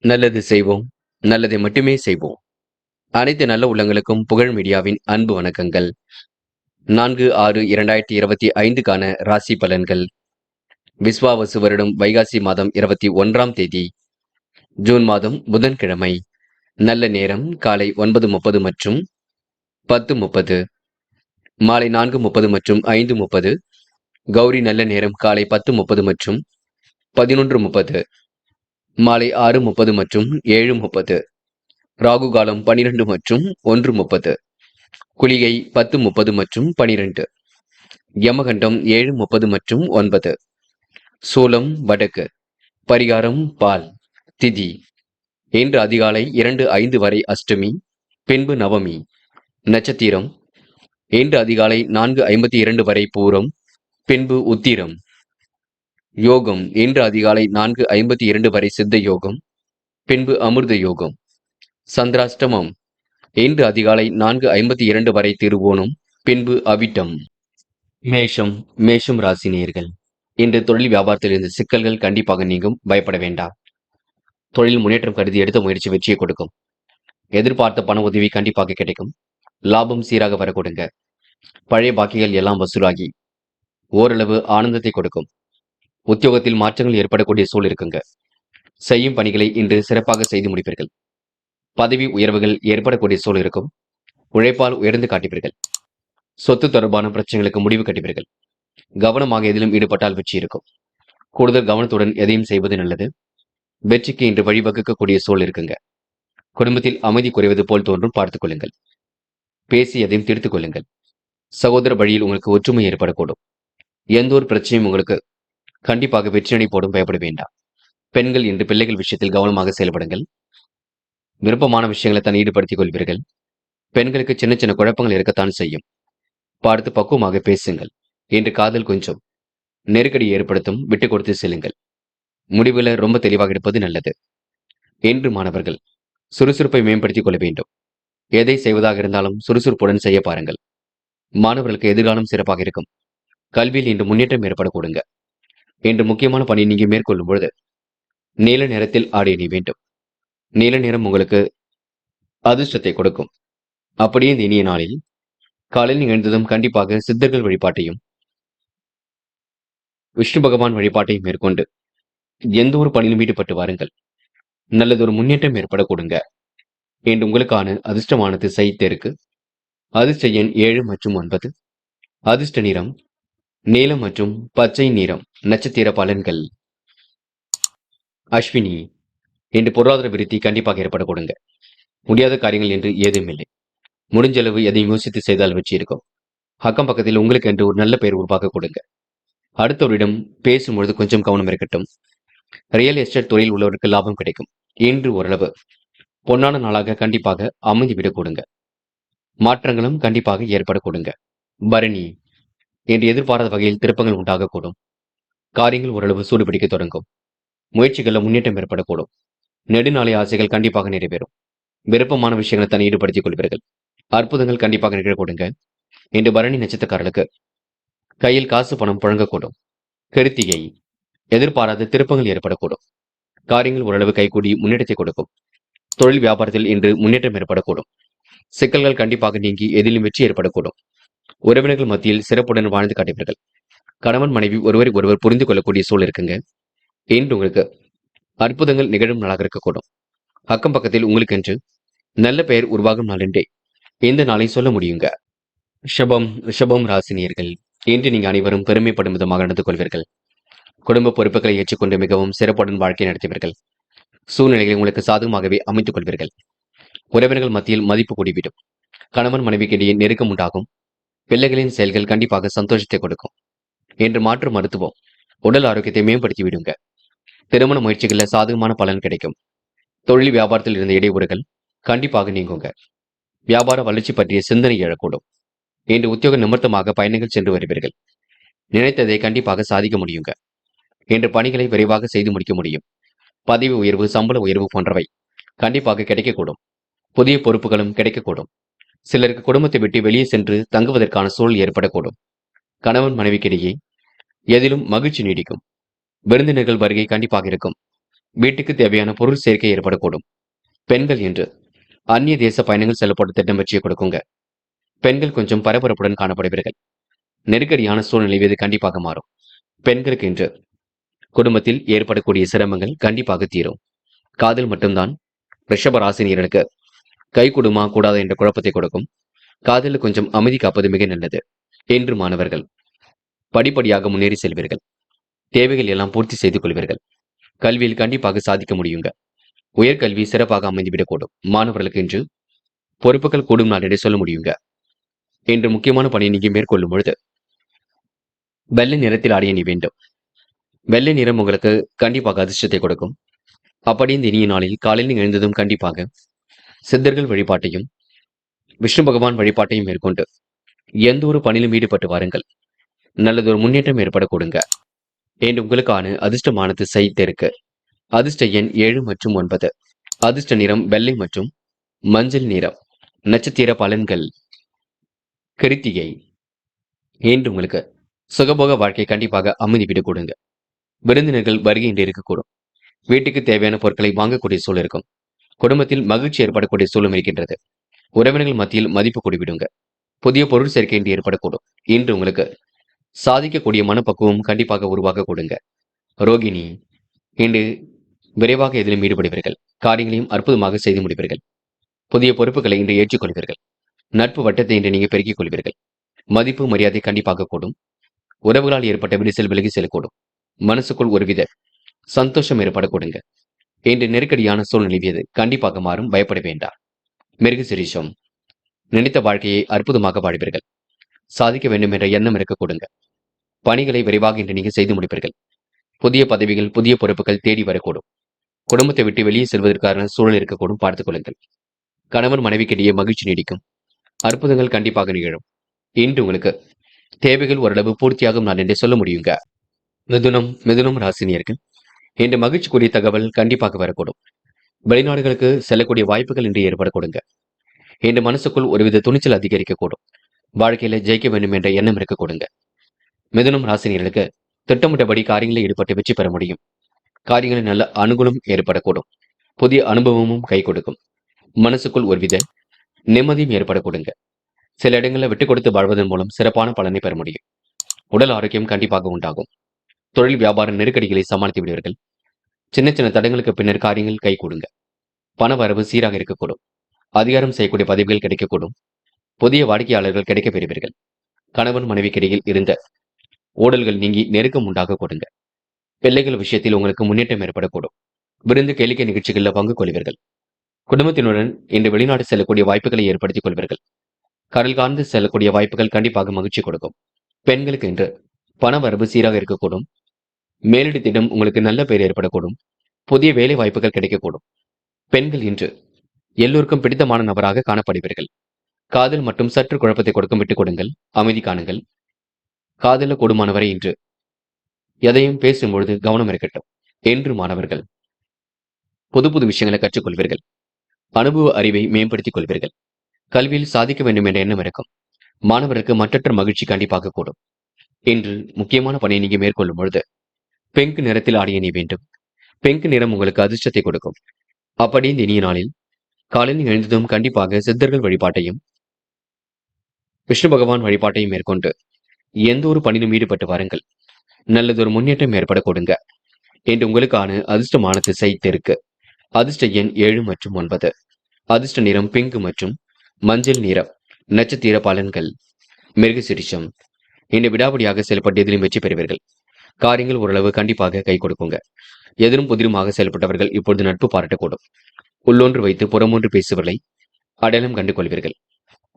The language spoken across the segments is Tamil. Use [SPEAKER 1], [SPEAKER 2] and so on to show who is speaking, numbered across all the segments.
[SPEAKER 1] நல்லது செய்வோம், நல்லதை மட்டுமே செய்வோம். அனைத்து நல்ல உள்ளங்களுக்கும் புகழ் மீடியாவின் அன்பு வணக்கங்கள். 4/6/2025க்கான ராசி பலன்கள். விஸ்வாவசு வருடம் வைகாசி மாதம் 21ஆம் தேதி, ஜூன் மாதம் புதன்கிழமை. நல்ல நேரம் காலை 9:30 மற்றும் 10:30, மாலை 4:30 மற்றும் 5:30. கௌரி நல்ல நேரம் காலை 10:30 மற்றும் 11:30, மாலை 6:30 மற்றும் 7:30. ராகு காலம் 12 மற்றும் 1:30. குளிகை 10:30 மற்றும் 12. யமகண்டம் 7:30 மற்றும் 9. சூலம் வடக்கு. பரிகாரம் பால். திதி இன்று அதிகாலை 2:05 வரை அஷ்டமி, பின்பு நவமி. நட்சத்திரம் இன்று அதிகாலை 4:52 வரை பூரம், பின்பு உத்திரம். யோகம் இன்று அதிகாலை 4:52 வரை சித்த யோகம், பின்பு அமிர்த யோகம். சந்திராஷ்டமம் இன்று அதிகாலை 4:52 வரை திருவோணம், பின்பு அவிட்டம். மேஷம் ராசி நேயர்கள். இன்று தொழில் வியாபாரத்தில் இருந்த சிக்கல்கள் கண்டிப்பாக நீங்கும், பயப்பட வேண்டாம். தொழில் முன்னேற்றம் கருதி எடுத்த முயற்சி வெற்றியை கொடுக்கும். எதிர்பார்த்த பண உதவி கண்டிப்பாக கிடைக்கும். லாபம் சீராக வர கொடுங்க. பழைய பாக்கிகள் எல்லாம் வசூலாகி ஓரளவு ஆனந்தத்தை கொடுக்கும். உத்தியோகத்தில் மாற்றங்கள் ஏற்படக்கூடிய சூழல் இருக்குங்க. செய்யும் பணிகளை இன்று சிறப்பாக செய்து முடிப்பீர்கள். பதவி உயர்வுகள் ஏற்படக்கூடிய சூழல் இருக்கும். உழைப்பால் உயர்ந்து காட்டுவீர்கள். சொத்து தொடர்பான பிரச்சனைகளுக்கு முடிவு கட்டுவீர்கள். கவனமாக எதிலும் ஈடுபட்டால் வெற்றி இருக்கும். கூடுதல் கவனத்துடன் எதையும் செய்வது நல்லது. வெற்றிக்கு இன்று வழிவகுக்கக்கூடிய சூழல் இருக்குங்க. குடும்பத்தில் அமைதி குறைவது போல் தோன்றும், பார்த்துக் கொள்ளுங்கள். பேசி எதையும் தீர்த்துக் கொள்ளுங்கள். சகோதர வழியில் உங்களுக்கு ஒற்றுமை ஏற்படக்கூடும். எந்த ஒரு பிரச்சனையும் உங்களுக்கு கண்டிப்பாக வெற்றியடை போடும், பயப்பட வேண்டாம். பெண்கள் இன்று பிள்ளைகள் விஷயத்தில் கவனமாக செயல்படுங்கள். விருப்பமான விஷயங்களை தான் ஈடுபடுத்திக் கொள்வீர்கள். பெண்களுக்கு சின்ன சின்ன குழப்பங்கள் இருக்கத்தான் செய்யும். பார்த்து பக்குவமாக பேசுங்கள். இன்று காதல் கொஞ்சம் நெருக்கடி ஏற்படுத்தும், விட்டு கொடுத்து செல்லுங்கள். முடிவுல ரொம்ப தெளிவாக இருப்பது நல்லது. இன்று மாணவர்கள் சுறுசுறுப்பை மேம்படுத்திக் கொள்ள வேண்டும். எதை செய்வதாக இருந்தாலும் சுறுசுறுப்புடன் செய்ய பாருங்கள். மாணவர்களுக்கு எதிர்காலம் சிறப்பாக இருக்கும். கல்வியில் இன்று முன்னேற்றம் ஏற்பட கொடுங்க. இன்று முக்கியமான பணி நீங்க மேற்கொள்ளும் பொழுது நீல நிறத்தில் ஆடை அணிய வேண்டும். நீல நிறம் உங்களுக்கு அதிர்ஷ்டத்தை கொடுக்கும். அப்படியே இந்த இனிய நாளில் காலையில் எழுந்ததும் கண்டிப்பாக சித்தர்கள் வழிபாட்டையும் விஷ்ணு பகவான் வழிபாட்டையும் மேற்கொண்டு எந்த ஒரு பணியிலும் ஈடுபட்டு வாருங்கள். நல்லதொரு முன்னேற்றம் ஏற்பட கொடுங்க. இன்று உங்களுக்கான அதிர்ஷ்டமான திசை தெற்கு. அதிர்ஷ்ட எண் 7 மற்றும் 9. அதிர்ஷ்ட நிறம் நீலம் மற்றும் பச்சை நிறம். நட்சத்திர பலன்கள். அஸ்வினி இன்று பொருளாதார விருத்தி கண்டிப்பாக ஏற்பட கொடுங்க. முடியாத காரியங்கள் என்று ஏதும் இல்லை. முடிஞ்ச அளவு எதையும் யோசித்து செய்தால் வெற்றி இருக்கும். அக்கம் பக்கத்தில் உங்களுக்கு என்று ஒரு நல்ல பெயர் உருவாக்க கொடுங்க. அடுத்தவரிடம் பேசும்பொழுது கொஞ்சம் கவனம் இருக்கட்டும். ரியல் எஸ்டேட் தொழில் உள்ளவருக்கு லாபம் கிடைக்கும். இன்று ஓரளவு பொன்னான நாளாக கண்டிப்பாக அமைந்து விட கொடுங்க. மாற்றங்களும் கண்டிப்பாக ஏற்பட கொடுங்க. பரணி என்று எதிர்பாராத வகையில் திருப்பங்கள் உண்டாகக்கூடும். காரியங்கள் ஓரளவு சூடுபிடிக்க தொடங்கும். முயற்சிகளில் முன்னேற்றம் ஏற்படக்கூடும். நெடுநாளை ஆசைகள் கண்டிப்பாக நிறைவேறும். விருப்பமான விஷயங்களை தான் ஈடுபடுத்திக் கொள்வீர்கள். அற்புதங்கள் கண்டிப்பாக நிகழ கொடுங்க. இன்று பரணி நட்சத்திரக்காரர்களுக்கு கையில் காசு பணம் புழங்கக்கூடும். கிருத்திகை எதிர்பாராத திருப்பங்கள் ஏற்படக்கூடும். காரியங்கள் ஓரளவு கைகூடி முன்னேற்றத்தை கொடுக்கும். தொழில் வியாபாரத்தில் இன்று முன்னேற்றம் ஏற்படக்கூடும். சிக்கல்கள் கண்டிப்பாக நீங்கி எதிலும் வெற்றி ஏற்படக்கூடும். உறவினர்கள் மத்தியில் சிறப்புடன் வாழ்ந்து காட்டுவீர்கள். கணவன் மனைவி ஒருவரை ஒருவர் புரிந்து கொள்ளக்கூடிய சூழல் இருக்குங்க. இன்று உங்களுக்கு அற்புதங்கள் நிகழும் நாளாக இருக்கக்கூடும். அக்கம் பக்கத்தில் உங்களுக்கு என்று நல்ல பெயர் உருவாகும் நாள் என்றே இந்த நாளை சொல்ல முடியுங்க. ரிஷபம் ராசினியர்கள். இன்று நீங்க அனைவரும் பெருமைப்படும் விதமாக நடந்து கொள்வீர்கள். குடும்ப பொறுப்புகளை ஏற்றுக்கொண்டு மிகவும் சிறப்புடன் வாழ்க்கை நடத்துவீர்கள். சூழ்நிலைகளை உங்களுக்கு சாதகமாகவே அமைத்துக் கொள்வீர்கள். உறவினர்கள் மத்தியில் மதிப்பு கூடிவிடும். கணவன் மனைவிக்கிடையே நெருக்கம் உண்டாகும். பிள்ளைகளின் செயல்கள் கண்டிப்பாக சந்தோஷத்தை கொடுக்கும். இன்று மாற்று மருத்துவம் உடல் ஆரோக்கியத்தை மேம்படுத்தி விடுங்க. திருமண முயற்சிகளில் சாதகமான பலன் கிடைக்கும். தொழில் வியாபாரத்தில் இருந்த இடையூறுகள் கண்டிப்பாக நீங்குங்க. வியாபார வளர்ச்சி பற்றிய சிந்தனை எழக்கூடும். இன்று உத்தியோக நிமித்தமாக பயணங்கள் சென்று வருவீர்கள். நினைத்ததை கண்டிப்பாக சாதிக்க முடியுங்க. இன்று பணிகளை விரைவாக செய்து முடிக்க முடியும். பதவி உயர்வு, சம்பள உயர்வு போன்றவை கண்டிப்பாக கிடைக்கக்கூடும். புதிய பொறுப்புகளும் கிடைக்கக்கூடும். சிலருக்கு குடும்பத்தை விட்டு வெளியே சென்று தங்குவதற்கான சூழல் ஏற்படக்கூடும். கணவன் மனைவிக்கிடையே எதிலும் மகிழ்ச்சி நீடிக்கும். விருந்தினர்கள் வருகை கண்டிப்பாக இருக்கும். வீட்டுக்கு தேவையான பொருள் சேர்க்கை ஏற்படக்கூடும். பெண்கள் என்று அந்நிய தேச பயணங்கள் செல்லப்படும் திட்டம் வெற்றியை கொடுக்குங்க. பெண்கள் கொஞ்சம் பரபரப்புடன் காணப்படுவீர்கள். நெருக்கடியான சூழ்நிலை இது கண்டிப்பாக மாறும். பெண்களுக்கு என்று குடும்பத்தில் ஏற்படக்கூடிய சிரமங்கள் கண்டிப்பாக தீரும். காதல் மட்டும்தான் ரிஷப ராசினியர்களுக்கு கை கொடுமா கூடாது என்ற குழப்பத்தை கொடுக்கும். காதலில் கொஞ்சம் அமைதி காப்பது மிக நல்லது. என்று மாணவர்கள் படிப்படியாக முன்னேறி செல்வீர்கள். தேவைகள் எல்லாம் பூர்த்தி செய்து கொள்வீர்கள். கல்வியில் கண்டிப்பாக சாதிக்க முடியுங்க. உயர்கல்வி சிறப்பாக அமைந்துவிடக்கூடும். மாணவர்களுக்கு இன்று பொறுப்புகள் கூடும் நாள் என்று சொல்ல முடியுங்க. இன்று முக்கியமான பணியை நீங்க மேற்கொள்ளும் பொழுது வெள்ளை நிறத்தில் ஆடிய நீ வேண்டும். வெள்ளை நிறம் உங்களுக்கு கண்டிப்பாக அதிர்ஷ்டத்தை கொடுக்கும். அப்படி இந்த இனிய நாளில் காலையில் எழுந்ததும் கண்டிப்பாக சித்தர்கள் வழிபாட்டையும் விஷ்ணு பகவான் வழிபாட்டையும் மேற்கொண்டு எந்த ஒரு பணியிலும் ஈடுபட்டு வாருங்கள். நல்லதொரு முன்னேற்றம் ஏற்பட கொடுங்க. என்று உங்களுக்கான அதிர்ஷ்டமான திசை தெற்கு. அதிர்ஷ்ட எண் 7 மற்றும் 9. அதிர்ஷ்ட நிறம் வெள்ளை மற்றும் மஞ்சள் நிறம். நட்சத்திர பலன்கள் கிருத்திகை. என்று உங்களுக்கு சுகபோக வாழ்க்கை கண்டிப்பாக அமைதி விட கொடுங்க. விருந்தினர்கள் வருகை என்று இருக்கக்கூடும். வீட்டுக்கு தேவையான பொருட்களை வாங்கக்கூடிய சூழல் இருக்கும். குடும்பத்தில் மகிழ்ச்சி ஏற்படக்கூடிய சூழலும் இருக்கின்றது. உறவினர்கள் மத்தியில் மதிப்பு கூடிவிடுங்க. புதிய பொருள் சேர்க்கை என்று ஏற்படக்கூடும். இன்று உங்களுக்கு சாதிக்கக்கூடிய மனப்பக்குவம் கண்டிப்பாக உருவாக்க கொடுங்க. ரோகிணி. இன்று விரைவாக எதிலும் ஈடுபடுவீர்கள். காரியங்களையும் அற்புதமாக செய்து முடிவீர்கள். புதிய பொறுப்புகளை இன்று ஏற்றுக்கொள்வீர்கள். நட்பு வட்டத்தை இன்று நீங்க பெருக்கிக் கொள்வீர்கள். மதிப்பு மரியாதை கண்டிப்பாக கூடும். உறவுகளால் ஏற்பட்ட விரிசல் விலகி செல்லக்கூடும். மனசுக்குள் ஒருவித சந்தோஷம் ஏற்படக்கூடுங்க. இன்று நெருக்கடியான சூழ்நிலை இது கண்டிப்பாக மாறும். பயப்பட வேண்டாம். மிருகசிரீஷம். நினைத்த வாழ்க்கையை அற்புதமாக வாழ்வீர்கள். சாதிக்க வேண்டும் என்ற எண்ணம் இருக்க கொடுங்க. பணிகளை விரைவாக இன்று நீங்க செய்து முடிப்பீர்கள். புதிய பதவிகள் புதிய பொறுப்புகள் தேடி வரக்கூடும். குடும்பத்தை விட்டு வெளியே செல்வதற்கான சூழல் இருக்கக்கூடும். பார்த்துக் கொள்ளுங்கள். கணவன் மனைவிக்கிடையே மகிழ்ச்சி நீடிக்கும். அற்புதங்கள் கண்டிப்பாக நிகழும். இன்று உங்களுக்கு தேவைகள் ஓரளவு பூர்த்தியாகும் நான் என்றே சொல்ல முடியுங்க. மிதுனம் ராசினியர்கள் இன்று மகிழ்ச்சிக்குரிய தகவல் கண்டிப்பாக வரக்கூடும். வெளிநாடுகளுக்கு செல்லக்கூடிய வாய்ப்புகள் இன்று ஏற்படக்கூடுங்க. இன்று மனசுக்குள் ஒருவித துணிச்சல் அதிகரிக்கக்கூடும். வாழ்க்கையில ஜெயிக்க வேண்டும் என்ற எண்ணம் இருக்க கொடுங்க. மிதுனம் ராசினியர்களுக்கு திட்டமிட்டபடி காரியங்களில் ஈடுபட்டு வெற்றி பெற முடியும். காரியங்களில் நல்ல அனுகூலம் ஏற்படக்கூடும். புதிய அனுபவமும் கை கொடுக்கும். மனசுக்குள் ஒருவித நிம்மதியும் ஏற்பட கொடுங்க. சில இடங்களில் விட்டுக் கொடுத்து வாழ்வதன் மூலம் சிறப்பான பலனை பெற முடியும். உடல் ஆரோக்கியம் கண்டிப்பாக உண்டாகும். தொழில் வியாபார நெருக்கடிகளை சமாளித்து விடுவீர்கள். சின்ன சின்ன தடங்களுக்கு பின்னர் காரியங்கள் கை கொடுங்க. பண வரவு சீராக இருக்கக்கூடும். அதிகாரம் செய்யக்கூடிய பதவிகள் கிடைக்கக்கூடும். புதிய வாடிக்கையாளர்கள் கிடைக்க பெறுவீர்கள். கணவன் மனைவிக்கிடையில் இருந்த ஊழல்கள் நீங்கி நெருக்கம் உண்டாக கொடுங்க. பிள்ளைகள் விஷயத்தில் உங்களுக்கு முன்னேற்றம் ஏற்படக்கூடும். விருந்து கேளிக்கை நிகழ்ச்சிகளில் பங்கு கொள்வீர்கள். குடும்பத்தினுடன் இன்று வெளிநாடு செல்லக்கூடிய வாய்ப்புகளை ஏற்படுத்திக் கொள்வீர்கள். கடல் கார்ந்து செல்லக்கூடிய வாய்ப்புகள் கண்டிப்பாக மகிழ்ச்சி கொடுக்கும். பெண்களுக்கு இன்று பண வரவு சீராக இருக்கக்கூடும். மேலிடத்திடம் உங்களுக்கு நல்ல பெயர் ஏற்படக்கூடும். புதிய வேலை வாய்ப்புகள் கிடைக்கக்கூடும். பெண்கள் இன்று எல்லோருக்கும் பிடித்தமான நபராக காணப்படுவீர்கள். காதல் மற்றும் சற்று குழப்பத்தை கொடுக்கும் விட்டுக் கொடுங்கள். அமைதி காணுங்கள். காதல கூடுமானவரை இன்று எதையும் பேசும்பொழுது கவனம் இருக்கட்டும். என்று மாணவர்கள் புது புது விஷயங்களை கற்றுக்கொள்வீர்கள். அனுபவ அறிவை மேம்படுத்திக் கொள்வீர்கள். கல்வியில் சாதிக்க வேண்டும் என்ற எண்ணம் இருக்கும். மாணவருக்கு மற்றற்ற மகிழ்ச்சி கண்டிப்பாக கூடும். இன்று முக்கியமான பணியை நீங்க மேற்கொள்ளும் பொழுது பிங்க் நிறத்தில் ஆடிய நீ வேண்டும். பிங்க் நிறம் உங்களுக்கு அதிர்ஷ்டத்தை கொடுக்கும். அப்படி இந்த இனிய நாளில் காலையில் எழுந்ததும் கண்டிப்பாக சித்தர்கள் வழிபாட்டையும் விஷ்ணு பகவான் வழிபாட்டையும் மேற்கொண்டு எந்த ஒரு பணியிலும் ஈடுபட்டு வாருங்கள். நல்லதொரு முன்னேற்றம் ஏற்பட கொடுங்க. என்று உங்களுக்கான அதிர்ஷ்டமான திசை தெற்கு. அதிர்ஷ்ட எண் 7 மற்றும் 9. அதிர்ஷ்ட நிறம் பிங்க் மற்றும் மஞ்சள் நிறம். நட்சத்திர பலன்கள் மிருகசிரிஷம். இன்று விடாபடியாக செயல்பட்டு எதிலும் வெற்றி பெறுவீர்கள். காரியங்கள் ஓரளவு கண்டிப்பாக கை கொடுக்குங்க. எதிரும் புதிருமாக செயல்பட்டவர்கள் இப்பொழுது நட்பு பாராட்டக்கூடும். உள்ளொன்று வைத்து புறமொன்று பேசுவர்களை அடையாளம் கண்டு கொள்வீர்கள்.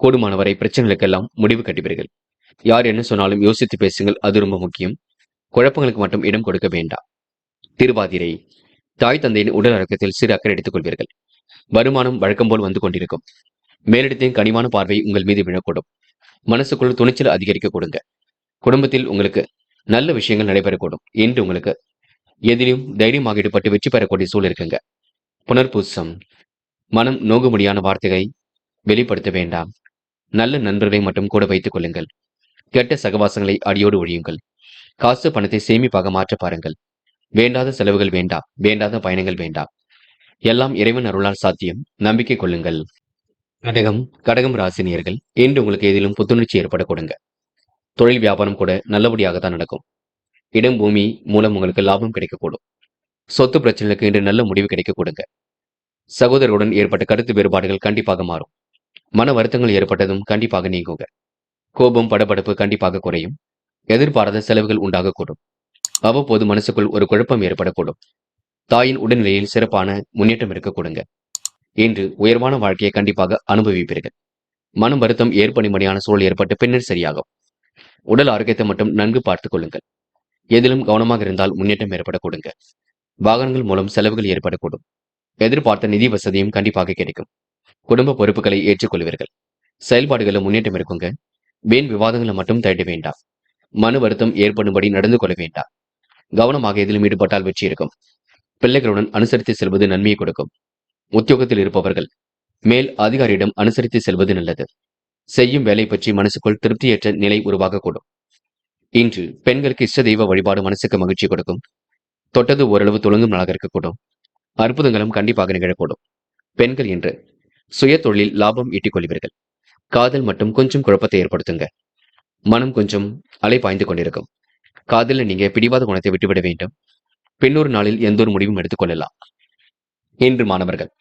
[SPEAKER 1] கூடுமானவரை பிரச்சனைகளுக்கெல்லாம் முடிவு கட்டுவீர்கள். யார் என்ன சொன்னாலும் யோசித்து பேசுங்கள். அது ரொம்ப முக்கியம். குழப்பங்களுக்கு மட்டும் இடம் கொடுக்க வேண்டாம். திருவாதிரை. தாய் தந்தையின் உடல் அடக்கத்தில் சிறு அக்கறை எடுத்துக் கொள்வீர்கள். வருமானம் வழக்கம் போல் வந்து கொண்டிருக்கும். மேலிடத்தின் கனிவான பார்வை உங்கள் மீது விழக்கூடும். மனசுக்குள் துணிச்சல் அதிகரிக்க கொடுங்க. குடும்பத்தில் உங்களுக்கு நல்ல விஷயங்கள் நடைபெறக்கூடும். என்று உங்களுக்கு எதிலும் தைரியமாக ஈடுபட்டு வெற்றி பெறக்கூடிய சூழல் இருக்குங்க. புனர்பூசம். மனம் நோகும்படியான வார்த்தைகளை வெளிப்படுத்த வேண்டாம். நல்ல நண்பர்களை மட்டும் கூட வைத்துக் கொள்ளுங்கள். கெட்ட சகவாசங்களை அடியோடு ஒழியுங்கள். காசு பணத்தை சேமிப்பாக மாற்ற பாருங்கள். வேண்டாத செலவுகள் வேண்டாம், வேண்டாத பயணங்கள் வேண்டாம். எல்லாம் இறைவன் அருளால் சாத்தியம். நம்பிக்கை கொள்ளுங்கள். கடகம் கடகம் ராசினியர்கள், இன்று உங்களுக்கு எதிலும் புத்துணர்ச்சி ஏற்பட கொடுங்க. தொழில் வியாபாரம் கூட நல்லபடியாக தான் நடக்கும். இடம் பூமி மூலம் உங்களுக்கு லாபம் கிடைக்கக்கூடும். சொத்து பிரச்சனைகளுக்கு இன்று நல்ல முடிவு கிடைக்க கொடுங்க. சகோதரருடன் ஏற்பட்ட கருத்து வேறுபாடுகள் கண்டிப்பாக மாறும். மன வருத்தங்கள் ஏற்பட்டதும் கண்டிப்பாக நீங்குங்க. கோபம் படபடப்பு கண்டிப்பாக குறையும். எதிர்பாராத செலவுகள் உண்டாகக்கூடும். அவ்வப்போது மனசுக்குள் ஒரு குழப்பம் ஏற்படக்கூடும். தாயின் உடல்நிலையில் சிறப்பான முன்னேற்றம் இருக்க கொடுங்க. இன்று உயர்வான வாழ்க்கையை கண்டிப்பாக அனுபவிப்பீர்கள். மனம் வருத்தம் ஏற்படும்படியான சூழல் ஏற்பட்டு பின்னர் சரியாகும். உடல் ஆரோக்கியத்தை மட்டும் நன்கு பார்த்துக் கொள்ளுங்கள். எதிலும் கவனமாக இருந்தால் முன்னேற்றம் ஏற்பட கொடுங்க. வாகனங்கள் மூலம் செலவுகள் ஏற்படக்கூடும். எதிர்பார்த்த நிதி வசதியும் கண்டிப்பாக கிடைக்கும். குடும்ப பொறுப்புகளை ஏற்றுக்கொள்வீர்கள். செயல்பாடுகளில் முன்னேற்றம் இருக்குங்க. வீண் விவாதங்களை மட்டும் தள்ள வேண்டாம். மன வருத்தம் ஏற்படும்படி நடந்து கொள்ள வேண்டாம். கவனமாக எதிலும் ஈடுபட்டால் வெற்றி இருக்கும். பிள்ளைகளுடன் அனுசரித்து செல்வது நன்மையை கொடுக்கும். உத்தியோகத்தில் இருப்பவர்கள் மேல் அதிகாரியிடம் அனுசரித்து செல்வது நல்லது. செய்யும் வேலை பற்றி மனசுக்குள் திருப்தியற்ற நிலை உருவாகக்கூடும். இன்று பெண்களுக்கு இஷ்ட தெய்வ வழிபாடு மனசுக்கு மகிழ்ச்சி கொடுக்கும். தொட்டது ஓரளவு துளங்கும் நாளாக இருக்கக்கூடும். அற்புதங்களும் கண்டிப்பாக நிகழக்கூடும். பெண்கள் என்று சுய தொழில் லாபம் ஈட்டிக் கொள்வீர்கள். காதல் மட்டும் கொஞ்சம் குழப்பத்தை ஏற்படுத்துங்க. மனம் கொஞ்சம் அலை பாய்ந்து கொண்டிருக்கும். காதலில் நீங்க பிடிவாத குணத்தை விட்டுவிட வேண்டும். பின்னொரு நாளில் எந்த ஒரு முடிவும் எடுத்துக் கொள்ளலாம். இன்று மாணவர்கள்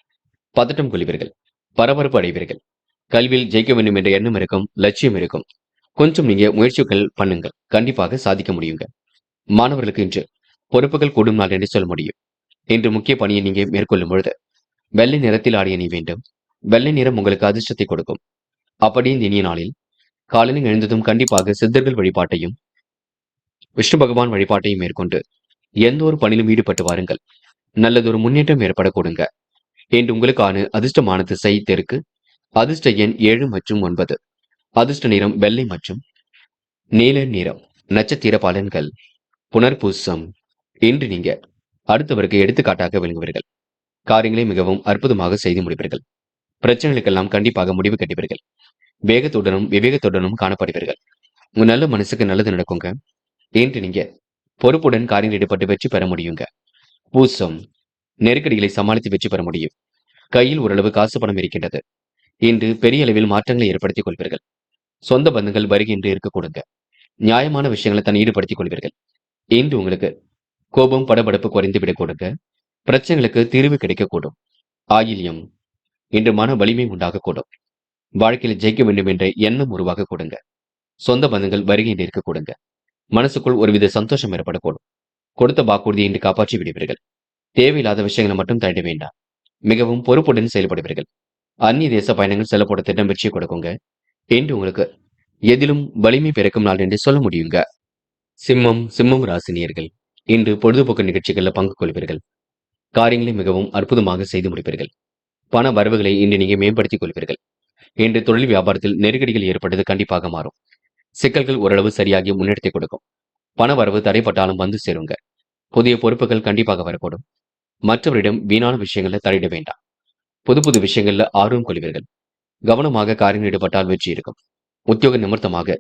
[SPEAKER 1] பதட்டம் கொள்வீர்கள். பரபரப்பு அடைவீர்கள். கல்வியில் ஜெயிக்க வேண்டும் என்ற எண்ணம் இருக்கும், லட்சியம் இருக்கும். கொஞ்சம் நீங்க முயற்சிகள் பண்ணுங்கள், கண்டிப்பாக சாதிக்க முடியுங்க. மாணவர்களுக்கு இன்று பொறுப்புகள் கூடும் நாள் என்று சொல்ல முடியும். இன்று முக்கிய பணியை நீங்க மேற்கொள்ளும் பொழுது வெள்ளை நிறத்தில் ஆடிய நீ வேண்டும். வெள்ளை நிறம் உங்களுக்கு அதிர்ஷ்டத்தை கொடுக்கும். அப்படியே இந்த இனிய நாளில் காலையில் எழுந்ததும் கண்டிப்பாக சித்தர்கள் வழிபாட்டையும் விஷ்ணு பகவான் வழிபாட்டையும் மேற்கொண்டு எந்த ஒரு பணியிலும் ஈடுபட்டு வாருங்கள். நல்லதொரு முன்னேற்றம் ஏற்பட கொடுங்க. என்று உங்களுக்கான அதிர்ஷ்டமான திசை தெற்கு. அதிர்ஷ்ட எண் 7 மற்றும் 9. அதிர்ஷ்ட நிறம் வெள்ளை மற்றும் நீல நிறம். நட்சத்திர பலன்கள் புனர்பூசம். இன்று நீங்க அடுத்தவருக்கு எடுத்துக்காட்டாக விளங்குவீர்கள். காரியங்களை மிகவும் அற்புதமாக செய்து முடிப்பீர்கள். பிரச்சனைகளுக்கெல்லாம் கண்டிப்பாக முடிவு கட்டுவீர்கள். வேகத்துடனும் விவேகத்துடனும் காணப்படுவீர்கள். உங்க நல்ல மனசுக்கு நல்லது நடக்குங்க. இன்று நீங்க பொறுப்புடன் காரியங்கள் ஈடுபட்டு வெற்றி பெற முடியுங்க. பூசம் நெருக்கடிகளை சமாளித்து வெற்றி பெற முடியும். கையில் ஓரளவு காசு பணம் இருக்கின்றது. இன்று பெரிய அளவில் மாற்றங்களை ஏற்படுத்திக் கொள்வீர்கள். சொந்த பந்தங்கள் வருகின்ற இருக்க கொடுங்க. நியாயமான விஷயங்களை தன் ஈடுபடுத்திக் கொள்வீர்கள். இன்று உங்களுக்கு கோபம் படபடப்பு குறைந்து விடக் கொடுங்க. பிரச்சனைகளுக்கு தீர்வு கிடைக்கக்கூடும். ஆயில்யம் இன்று மன வலிமை உண்டாகக்கூடும். வாழ்க்கையில் ஜெயிக்க வேண்டும் என்ற எண்ணம் உருவாக கொடுங்க. சொந்த பந்தங்கள் வருகின்ற இருக்க கொடுங்க. மனசுக்குள் ஒருவித சந்தோஷம் ஏற்படக்கூடும். கொடுத்த வாக்குறுதியை இன்று காப்பாற்றி விடுவீர்கள். தேவையில்லாத விஷயங்களை மட்டும் தள்ள வேண்டாம். மிகவும் பொறுப்புடன் செயல்படுவீர்கள். அந்நிய தேச பயணங்கள் செல்லப்போட திட்டம் வெற்றி கொடுக்குங்க. என்று உங்களுக்கு எதிலும் வலிமை பிறக்கும் நாள் என்று சொல்ல முடியுங்க. சிம்மம் ராசினியர்கள், இன்று பொழுதுபோக்கு நிகழ்ச்சிகளில் பங்கு கொள்வீர்கள். காரியங்களை மிகவும் அற்புதமாக செய்து முடிப்பீர்கள். பண வரவுகளை இன்று நீங்க மேம்படுத்திக் கொள்வீர்கள். இன்று தொழில் வியாபாரத்தில் நெருக்கடிகள் ஏற்பட்டது கண்டிப்பாக மாறும். சிக்கல்கள் ஓரளவு சரியாகி முன்னெடுத்தை கொடுக்கும். பண வரவு தடைப்பட்டாலும் வந்து சேருங்க. புதிய பொறுப்புகள் கண்டிப்பாக வரக்கூடும். மற்றவரிடம் வீணான விஷயங்கள்ல தலையிட வேண்டாம். புது புது விஷயங்கள்ல ஆர்வம் கொள்வீர்கள். கவனமாக காரியங்கள் ஈடுபட்டால் வெற்றி இருக்கும். உத்தியோக நிமித்தமாக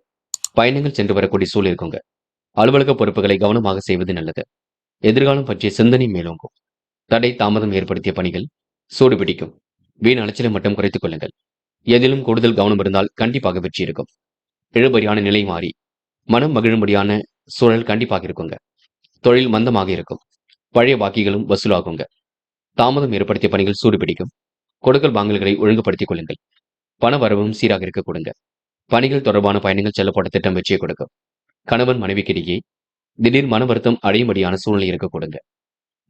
[SPEAKER 1] பயணங்கள் சென்று வரக்கூடிய சூழல் இருக்குங்க. அலுவலக பொறுப்புகளை கவனமாக செய்வது நல்லது. எதிர்காலம் பற்றிய சிந்தனை மேலோங்கும். தடை தாமதம் ஏற்படுத்திய பணிகள் சூடு பிடிக்கும். வீண் அலைச்சலை மட்டும் குறைத்துக் கொள்ளுங்கள். எதிலும் கூடுதல் கவனம் இருந்தால் கண்டிப்பாக வெற்றி இருக்கும். இழுபறியான நிலை மாறி மனம் மகிழும்படியான சூழல் கண்டிப்பாக இருக்குங்க. தொழில் மந்தமாக இருக்கும். பழைய பாக்கிகளும் வசூலாகுங்க. தாமதம் ஏற்படுத்திய பணிகள் சூடு பிடிக்கும். கொடுக்கல் வாங்கல்களை ஒழுங்குபடுத்திக் கொள்ளுங்கள். பண வரவும் சீராக இருக்க கொடுங்க. பணிகள் தொடர்பான பயணங்கள் செல்லப்பட்ட திட்டம் வெற்றியை கொடுக்கும். கணவன் மனைவிக்கிடையே திடீர் மன வருத்தம் அடையும்படியான சூழ்நிலை இருக்க கொடுங்க.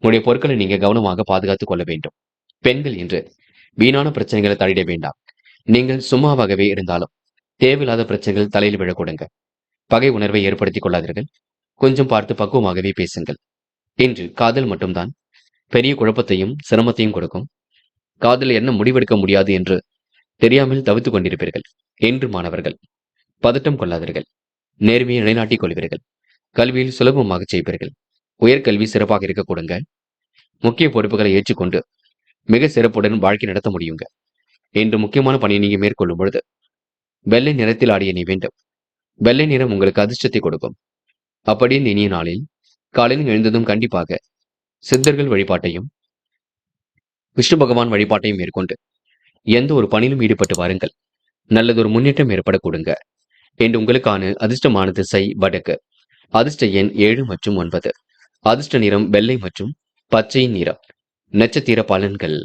[SPEAKER 1] உங்களுடைய பொருட்களை நீங்க கவனமாக பாதுகாத்துக் கொள்ள வேண்டும். பெண்கள் என்று வீணான பிரச்சனைகளை தலையிட வேண்டாம். நீங்கள் சும்மாவாகவே இருந்தாலும் தேவையில்லாத பிரச்சனைகள் தலையில் விழ கொடுங்க. பகை உணர்வை ஏற்படுத்திக் கொள்ளாதீர்கள். கொஞ்சம் பார்த்து பக்குவமாகவே பேசுங்கள். இன்று காதல் மட்டும்தான் பெரிய குழப்பத்தையும் சிரமத்தையும் கொடுக்கும். காதல் என்ன முடிவெடுக்க முடியாது என்று தெரியாமல் தவித்துக் கொண்டிருப்பீர்கள். என்று மாணவர்கள் பதட்டம் கொள்ளாதீர்கள். நேர்மையை நிலைநாட்டிக் கொள்வீர்கள். கல்வியில் சுலபமாக செய்வீர்கள். உயர்கல்வி சிறப்பாக இருக்க கொடுங்க. முக்கிய பொறுப்புகளை ஏற்றுக்கொண்டு மிக சிறப்புடன் வாழ்க்கை நடத்த முடியுங்க. என்று முக்கியமான பணியை நீங்க மேற்கொள்ளும் பொழுது வெள்ளை நிறத்தில் ஆடிய நீ வேண்டும். வெள்ளை நிறம் உங்களுக்கு அதிர்ஷ்டத்தை கொடுக்கும். அப்படியே இனிய நாளில் காலையில் எழுந்ததும் கண்டிப்பாக சித்தர்கள் வழிபாட்டையும் விஷ்ணு பகவான் வழிபாட்டையும் மேற்கொண்டு எந்த ஒரு பணியிலும் ஈடுபட்டு வாருங்கள். நல்லதொரு முன்னேற்றம் ஏற்பட கொடுங்க. என்று உங்களுக்கான அதிர்ஷ்டமான திசை வடக்கு. அதிர்ஷ்ட எண் 7 மற்றும் 9. அதிர்ஷ்ட நிறம் வெள்ளை மற்றும் பச்சை நிறம். நட்சத்திர பலன்கள்.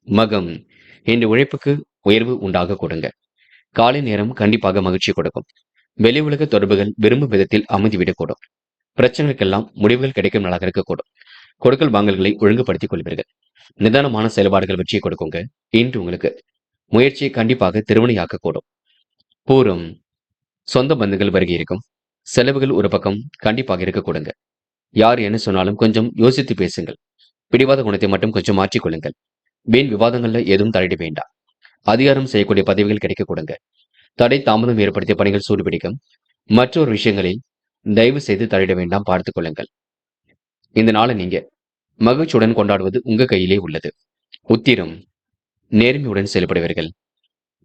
[SPEAKER 1] மகம். இன்று உழைப்புக்கு உயர்வு உண்டாக கொடுங்க. காலை நேரம் கண்டிப்பாக மகிழ்ச்சி கொடுக்கும். வெளி உலக தொடர்புகள் விரும்பும் விதத்தில் அமைதிவிடக்கூடும். பிரச்சனைகளுக்கெல்லாம் முடிவுகள் கிடைக்கும் நாளாக இருக்கக்கூடும். கொடுக்கல் வாங்கல்களை ஒழுங்குபடுத்திக் கொள்வீர்கள். நிதானமான செயல்பாடுகள் வெற்றியை கொடுக்குங்க. இன்று உங்களுக்கு முயற்சியை கண்டிப்பாக திருவினையாக்கக்கூடும். பூரம். சொந்த பந்துகள் வருகை இருக்கும். செலவுகள் ஒரு பக்கம் கண்டிப்பாக இருக்க கொடுங்க. யார் என்ன சொன்னாலும் கொஞ்சம் யோசித்து பேசுங்கள். பிடிவாத குணத்தை மட்டும் கொஞ்சம் மாற்றிக்கொள்ளுங்கள். வீண் விவாதங்கள்ல எதுவும் தலையிட வேண்டாம். அதிகாரம் செய்யக்கூடிய பதவிகள் கிடைக்க கொடுங்க. தடை தாமதம் ஏற்படுத்திய பணிகள் சூடுபிடிக்கும். மற்றொரு விஷயங்களில் தயவு செய்து தலையிட வேண்டாம், பார்த்துக் கொள்ளுங்கள். இந்த நாளை நீங்க மகிழ்ச்சியுடன் கொண்டாடுவது உங்க கையிலே உள்ளது. உத்திரம். நேர்மையுடன் செயல்படுவீர்கள்.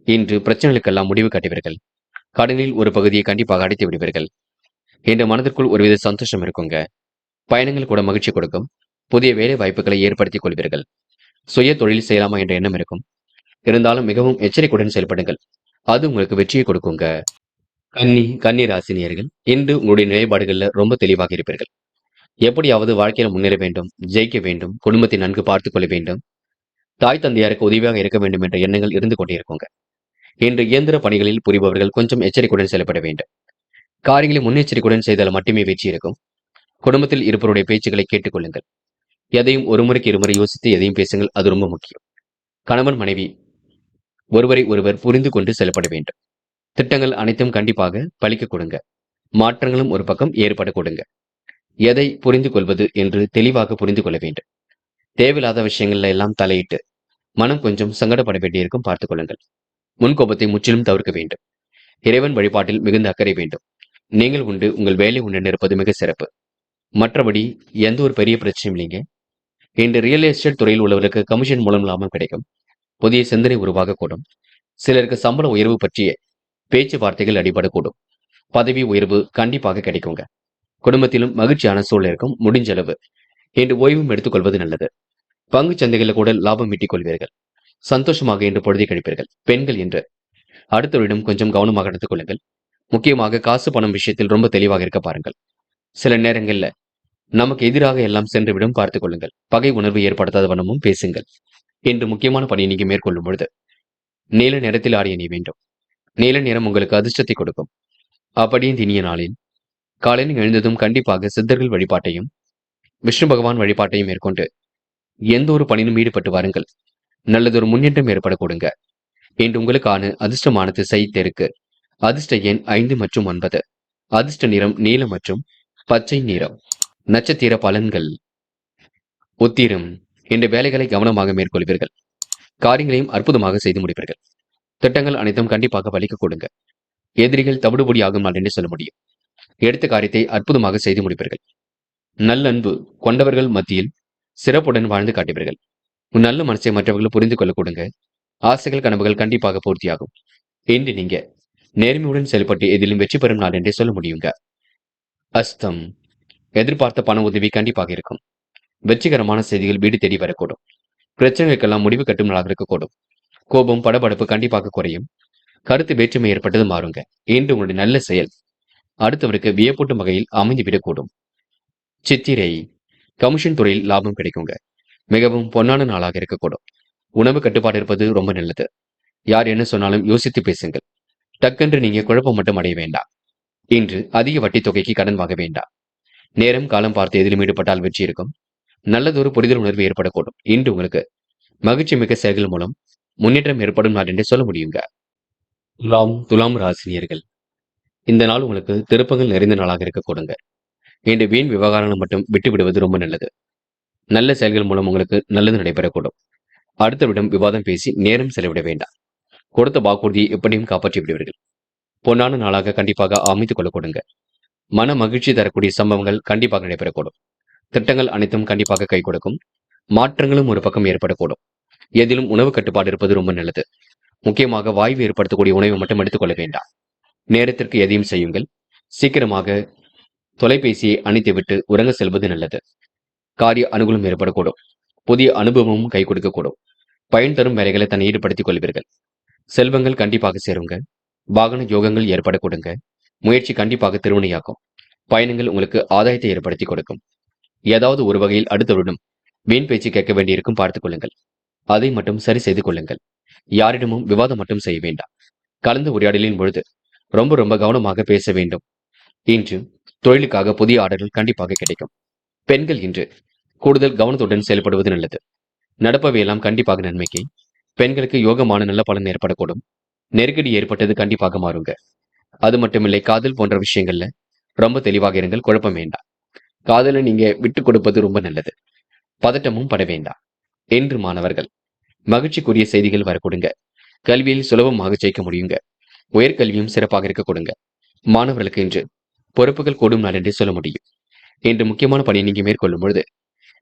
[SPEAKER 1] இன்று பிரச்சனைகளுக்கெல்லாம் முடிவு காட்டுவீர்கள். கடனில் ஒரு பகுதியை கண்டிப்பாக அடைத்து விடுவீர்கள். என்ற மனதிற்குள் ஒருவித சந்தோஷம் இருக்குங்க. பயணங்கள் கூட மகிழ்ச்சி கொடுக்கும். புதிய வேலை வாய்ப்புகளை ஏற்படுத்திக் கொள்வீர்கள். சுய தொழில் செய்யலாமா என்ற எண்ணம் இருக்கும். இருந்தாலும் மிகவும் எச்சரிக்கையுடன் செயல்படுங்கள். அது உங்களுக்கு வெற்றியை கொடுக்குங்க. கன்னி ராசினியர்கள் இன்று உங்களுடைய நிலைப்பாடுகள்ல ரொம்ப தெளிவாக இருப்பீர்கள். எப்படியாவது வாழ்க்கையில முன்னேற வேண்டும், ஜெயிக்க வேண்டும், குடும்பத்தை நன்கு பார்த்துக் கொள்ள வேண்டும், தாய் தந்தையாருக்கு உதவியாக இருக்க வேண்டும் என்ற எண்ணங்கள் இருந்து கொண்டே இருக்குங்க. இன்று இயந்திர பணிகளில் புரிபவர்கள் கொஞ்சம் எச்சரிக்கையுடன் செயல்பட வேண்டும். காரியங்களை முன்னெச்சரிக்கையுடன் செய்தால் மட்டுமே வெற்றி இருக்கும். குடும்பத்தில் இருப்பவருடைய பேச்சுக்களை கேட்டுக் கொள்ளுங்கள். எதையும் ஒரு முறைக்கு இருமுறை யோசித்து எதையும் பேசுங்கள். அது ரொம்ப முக்கியம். கணவன் மனைவி ஒருவரை ஒருவர் புரிந்து கொண்டு செயல்பட வேண்டும். திட்டங்கள் அனைத்தும் கண்டிப்பாக பலிக்க கொடுங்க. மாற்றங்களும் ஒரு பக்கம் ஏற்பட கொடுங்க. எதை புரிந்து கொள்வது என்று தெளிவாக புரிந்து கொள்ள வேண்டும். தேவையில்லாத விஷயங்கள்ல எல்லாம் தலையிட்டு மனம் கொஞ்சம் சங்கடப்பட வேண்டியிருக்கும், பார்த்துக் கொள்ளுங்கள். முன்கோபத்தை முற்றிலும் தவிர்க்க வேண்டும். இறைவன் வழிபாட்டில் மிகுந்த அக்கறை வேண்டும். நீங்கள் உண்டு, உங்கள் வேலை உண்டு இருப்பது மிக சிறப்பு. மற்றபடி எந்த ஒரு பெரிய பிரச்சனையும் இல்லைங்க. இன்று ரியல் எஸ்டேட் துறையில் உள்ளவர்களுக்கு கமிஷன் மூலம் லாபம் கிடைக்கும். புதிய சிந்தனை உருவாகக்கூடும். சிலருக்கு சம்பள உயர்வு பற்றிய பேச்சுவார்த்தைகள் அடிபடக்கூடும். பதவி உயர்வு கண்டிப்பாக கிடைக்குங்க. குடும்பத்திலும் மகிழ்ச்சியான சூழல் இருக்கும். முடிஞ்ச அளவு இன்று ஓய்வும் எடுத்துக்கொள்வது நல்லது. பங்கு சந்தைகளில் கூட லாபம் ஈட்டிக் கொள்வீர்கள். சந்தோஷமாக இன்று பொழுதை கழிப்பீர்கள். பெண்கள் என்று அடுத்தவரிடம் கொஞ்சம் கவனமாக நடந்து கொள்ளுங்கள். முக்கியமாக காசு பணம் விஷயத்தில் ரொம்ப தெளிவாக இருக்க பாருங்கள். சில நேரங்கள்ல நமக்கு எதிராக எல்லாம் சென்றுவிடும், பார்த்துக் கொள்ளுங்கள். பகை உணர்வு ஏற்படுத்தாத வண்ணமும் பேசுங்கள். இன்று முக்கியமான பணியை நீங்க மேற்கொள்ளும் பொழுது நீல நிறத்தில் ஆடிய நீ வேண்டும். நீல நிறம் உங்களுக்கு அதிர்ஷ்டத்தை கொடுக்கும். அப்படியே இனிய நாளில் காலையில் எழுந்ததும் கண்டிப்பாக சித்தர்கள் வழிபாட்டையும் விஷ்ணு பகவான் வழிபாட்டையும் மேற்கொண்டு எந்த ஒரு பணியிலும் ஈடுபட்டு வாருங்கள். நல்லதொரு முன்னேற்றம் ஏற்பட கொடுங்க. இன்று உங்களுக்கான அதிர்ஷ்டமான திசை தெற்கு. அதிர்ஷ்ட எண் 5 மற்றும் 9. அதிர்ஷ்ட நிறம் நீலம் மற்றும் பச்சை நிறம். நட்சத்திர பலன்கள். உத்திரம். இன்று வேலைகளை கவனமாக மேற்கொள்வீர்கள். காரியங்களையும் அற்புதமாக செய்து முடிப்பீர்கள். திட்டங்கள் அனைத்தும் கண்டிப்பாக பலிக்க கொடுங்க. எதிரிகள் தவிடுபொடி ஆகும் நாள் என்று சொல்ல முடியும். எடுத்த காரியத்தை அற்புதமாக செய்து முடிப்பீர்கள். நல்லன்பு கொண்டவர்கள் மத்தியில் சிறப்புடன் வாழ்ந்து காட்டுவீர்கள். உன் நல்ல மனசை மற்றவர்கள் புரிந்து கொள்ள கொடுங்க. ஆசைகள் கனவுகள் கண்டிப்பாக பூர்த்தியாகும். இன்று நீங்க நேர்மையுடன் செயல்பட்டு எதிலும் வெற்றி பெறும் நாள் என்றே சொல்ல முடியுங்க. அஸ்தம். எதிர்பார்த்த பண உதவி கண்டிப்பாக இருக்கும். வெற்றிகரமான செய்திகள் வீடு தேடி வரக்கூடும். பிரச்சனைகளுக்கெல்லாம் முடிவு கட்டும் நாளாக இருக்கக்கூடும். கோபம் படபடப்பு கண்டிப்பாக குறையும். கருத்து வேற்றுமை ஏற்பட்டது மாறுங்க. இன்று உங்களுடைய நல்ல செயல் அடுத்தவருக்கு வியப்பூட்டும் வகையில் அமைந்துவிடக்கூடும். சித்திரை. கமிஷன் துறையில் லாபம் கிடைக்குங்க. மிகவும் பொன்னான நாளாக இருக்கக்கூடும். உணவு கட்டுப்பாடு இருப்பது ரொம்ப நல்லது. யார் என்ன சொன்னாலும் யோசித்து பேசுங்கள். டக்கென்று நீங்க குழப்பம் மட்டும் அடைய வேண்டாம். இன்று அதிக வட்டி தொகைக்கு கடன் வாங்க வேண்டாம். நேரம் காலம் பார்த்து எதிலும் ஈடுபட்டால் வெற்றி இருக்கும். நல்லதொரு புரிதல் உணர்வு ஏற்படக்கூடும். இன்று உங்களுக்கு மகிழ்ச்சி மிக்க செயல்கள் மூலம் முன்னேற்றம் ஏற்படும் நாள் என்று சொல்ல முடியுங்க. துலாம் ராசினியர்கள் இந்த நாள் உங்களுக்கு திருப்பங்கள் நிறைந்த நாளாக இருக்க கொடுங்க. இன்று வீண் விவகாரங்களை மட்டும் விட்டு விடுவது ரொம்ப நல்லது. நல்ல செயல்கள் மூலம் உங்களுக்கு நல்லது நடைபெறக்கூடும். அடுத்தவிடம் விவாதம் பேசி நேரம் செலவிட வேண்டாம். கொடுத்த வாக்குறுதியை எப்படியும் காப்பாற்றி விடுவீர்கள். பொன்னான நாளாக கண்டிப்பாக அமைத்துக் கொள்ள கொடுங்க. மன மகிழ்ச்சி தரக்கூடிய சம்பவங்கள் கண்டிப்பாக நடைபெறக்கூடும். திட்டங்கள் அனைத்தும் கண்டிப்பாக கை கொடுக்கும். மாற்றங்களும் ஒரு பக்கம் ஏற்படக்கூடும். எதிலும் உணவு கட்டுப்பாடு இருப்பது ரொம்ப நல்லது. முக்கியமாக வாய்வு ஏற்படுத்தக்கூடிய உணவை மட்டும் எடுத்துக்கொள்ள வேண்டாம். நேரத்திற்கு எதையும் செய்யுங்கள். சீக்கிரமாக தொலைபேசியை அணைத்துவிட்டு உறங்க செல்வது நல்லது. காரிய அனுகூலம் ஏற்படக்கூடும். புதிய அனுபவமும் கை கொடுக்கக்கூடும். பயன் தரும் வேலைகளை தன்னை ஈடுபடுத்திக் கொள்வீர்கள். செல்வங்கள் கண்டிப்பாக சேருங்க. வாகன யோகங்கள் ஏற்படக்கூடுங்க. முயற்சி கண்டிப்பாக திருவினையாக்கும். பயணங்கள் உங்களுக்கு ஆதாயத்தை ஏற்படுத்தி கொடுக்கும். ஏதாவது ஒரு வகையில் அடுத்தவரிடம் வீண் பேச்சு கேட்க வேண்டியிருக்கும், பார்த்துக் கொள்ளுங்கள். அதை மட்டும் சரி செய்து கொள்ளுங்கள். யாரிடமும் விவாதம் மட்டும் செய்ய வேண்டாம். கலந்து உரையாடலின் பொழுது ரொம்ப ரொம்ப கவனமாக பேச வேண்டும். இன்று தொழிலுக்காக புதிய ஆர்டர்கள் கண்டிப்பாக கிடைக்கும். பெண்கள் இன்று கூடுதல் கவனத்துடன் செயல்படுவது நல்லது. நடப்பவையெல்லாம் கண்டிப்பாக நன்மைக்கு. பெண்களுக்கு யோகமான நல்ல பலன் ஏற்படக்கூடும். நெருக்கடி ஏற்பட்டது கண்டிப்பாக மாறுங்க. அது மட்டுமில்லை, காதல் போன்ற விஷயங்கள்ல ரொம்ப தெளிவாக இருங்கள். குழப்பம் வேண்டாம். காதலை நீங்க விட்டு கொடுப்பது ரொம்ப நல்லது. பதட்டமும் பட வேண்டாம். என்று மாணவர்கள் மகிழ்ச்சிக்குரிய செய்திகள் வரக்கூடுங்க. கல்வியில் சுலபமாக ஜெயிக்க முடியுங்க. உயர்கல்வியும் சிறப்பாக இருக்க கொடுங்க. மாணவர்களுக்கு இன்று பொறுப்புகள் கூடும் நாள் என்றே சொல்ல முடியும். இன்று முக்கியமான பணியை நீங்க மேற்கொள்ளும் பொழுது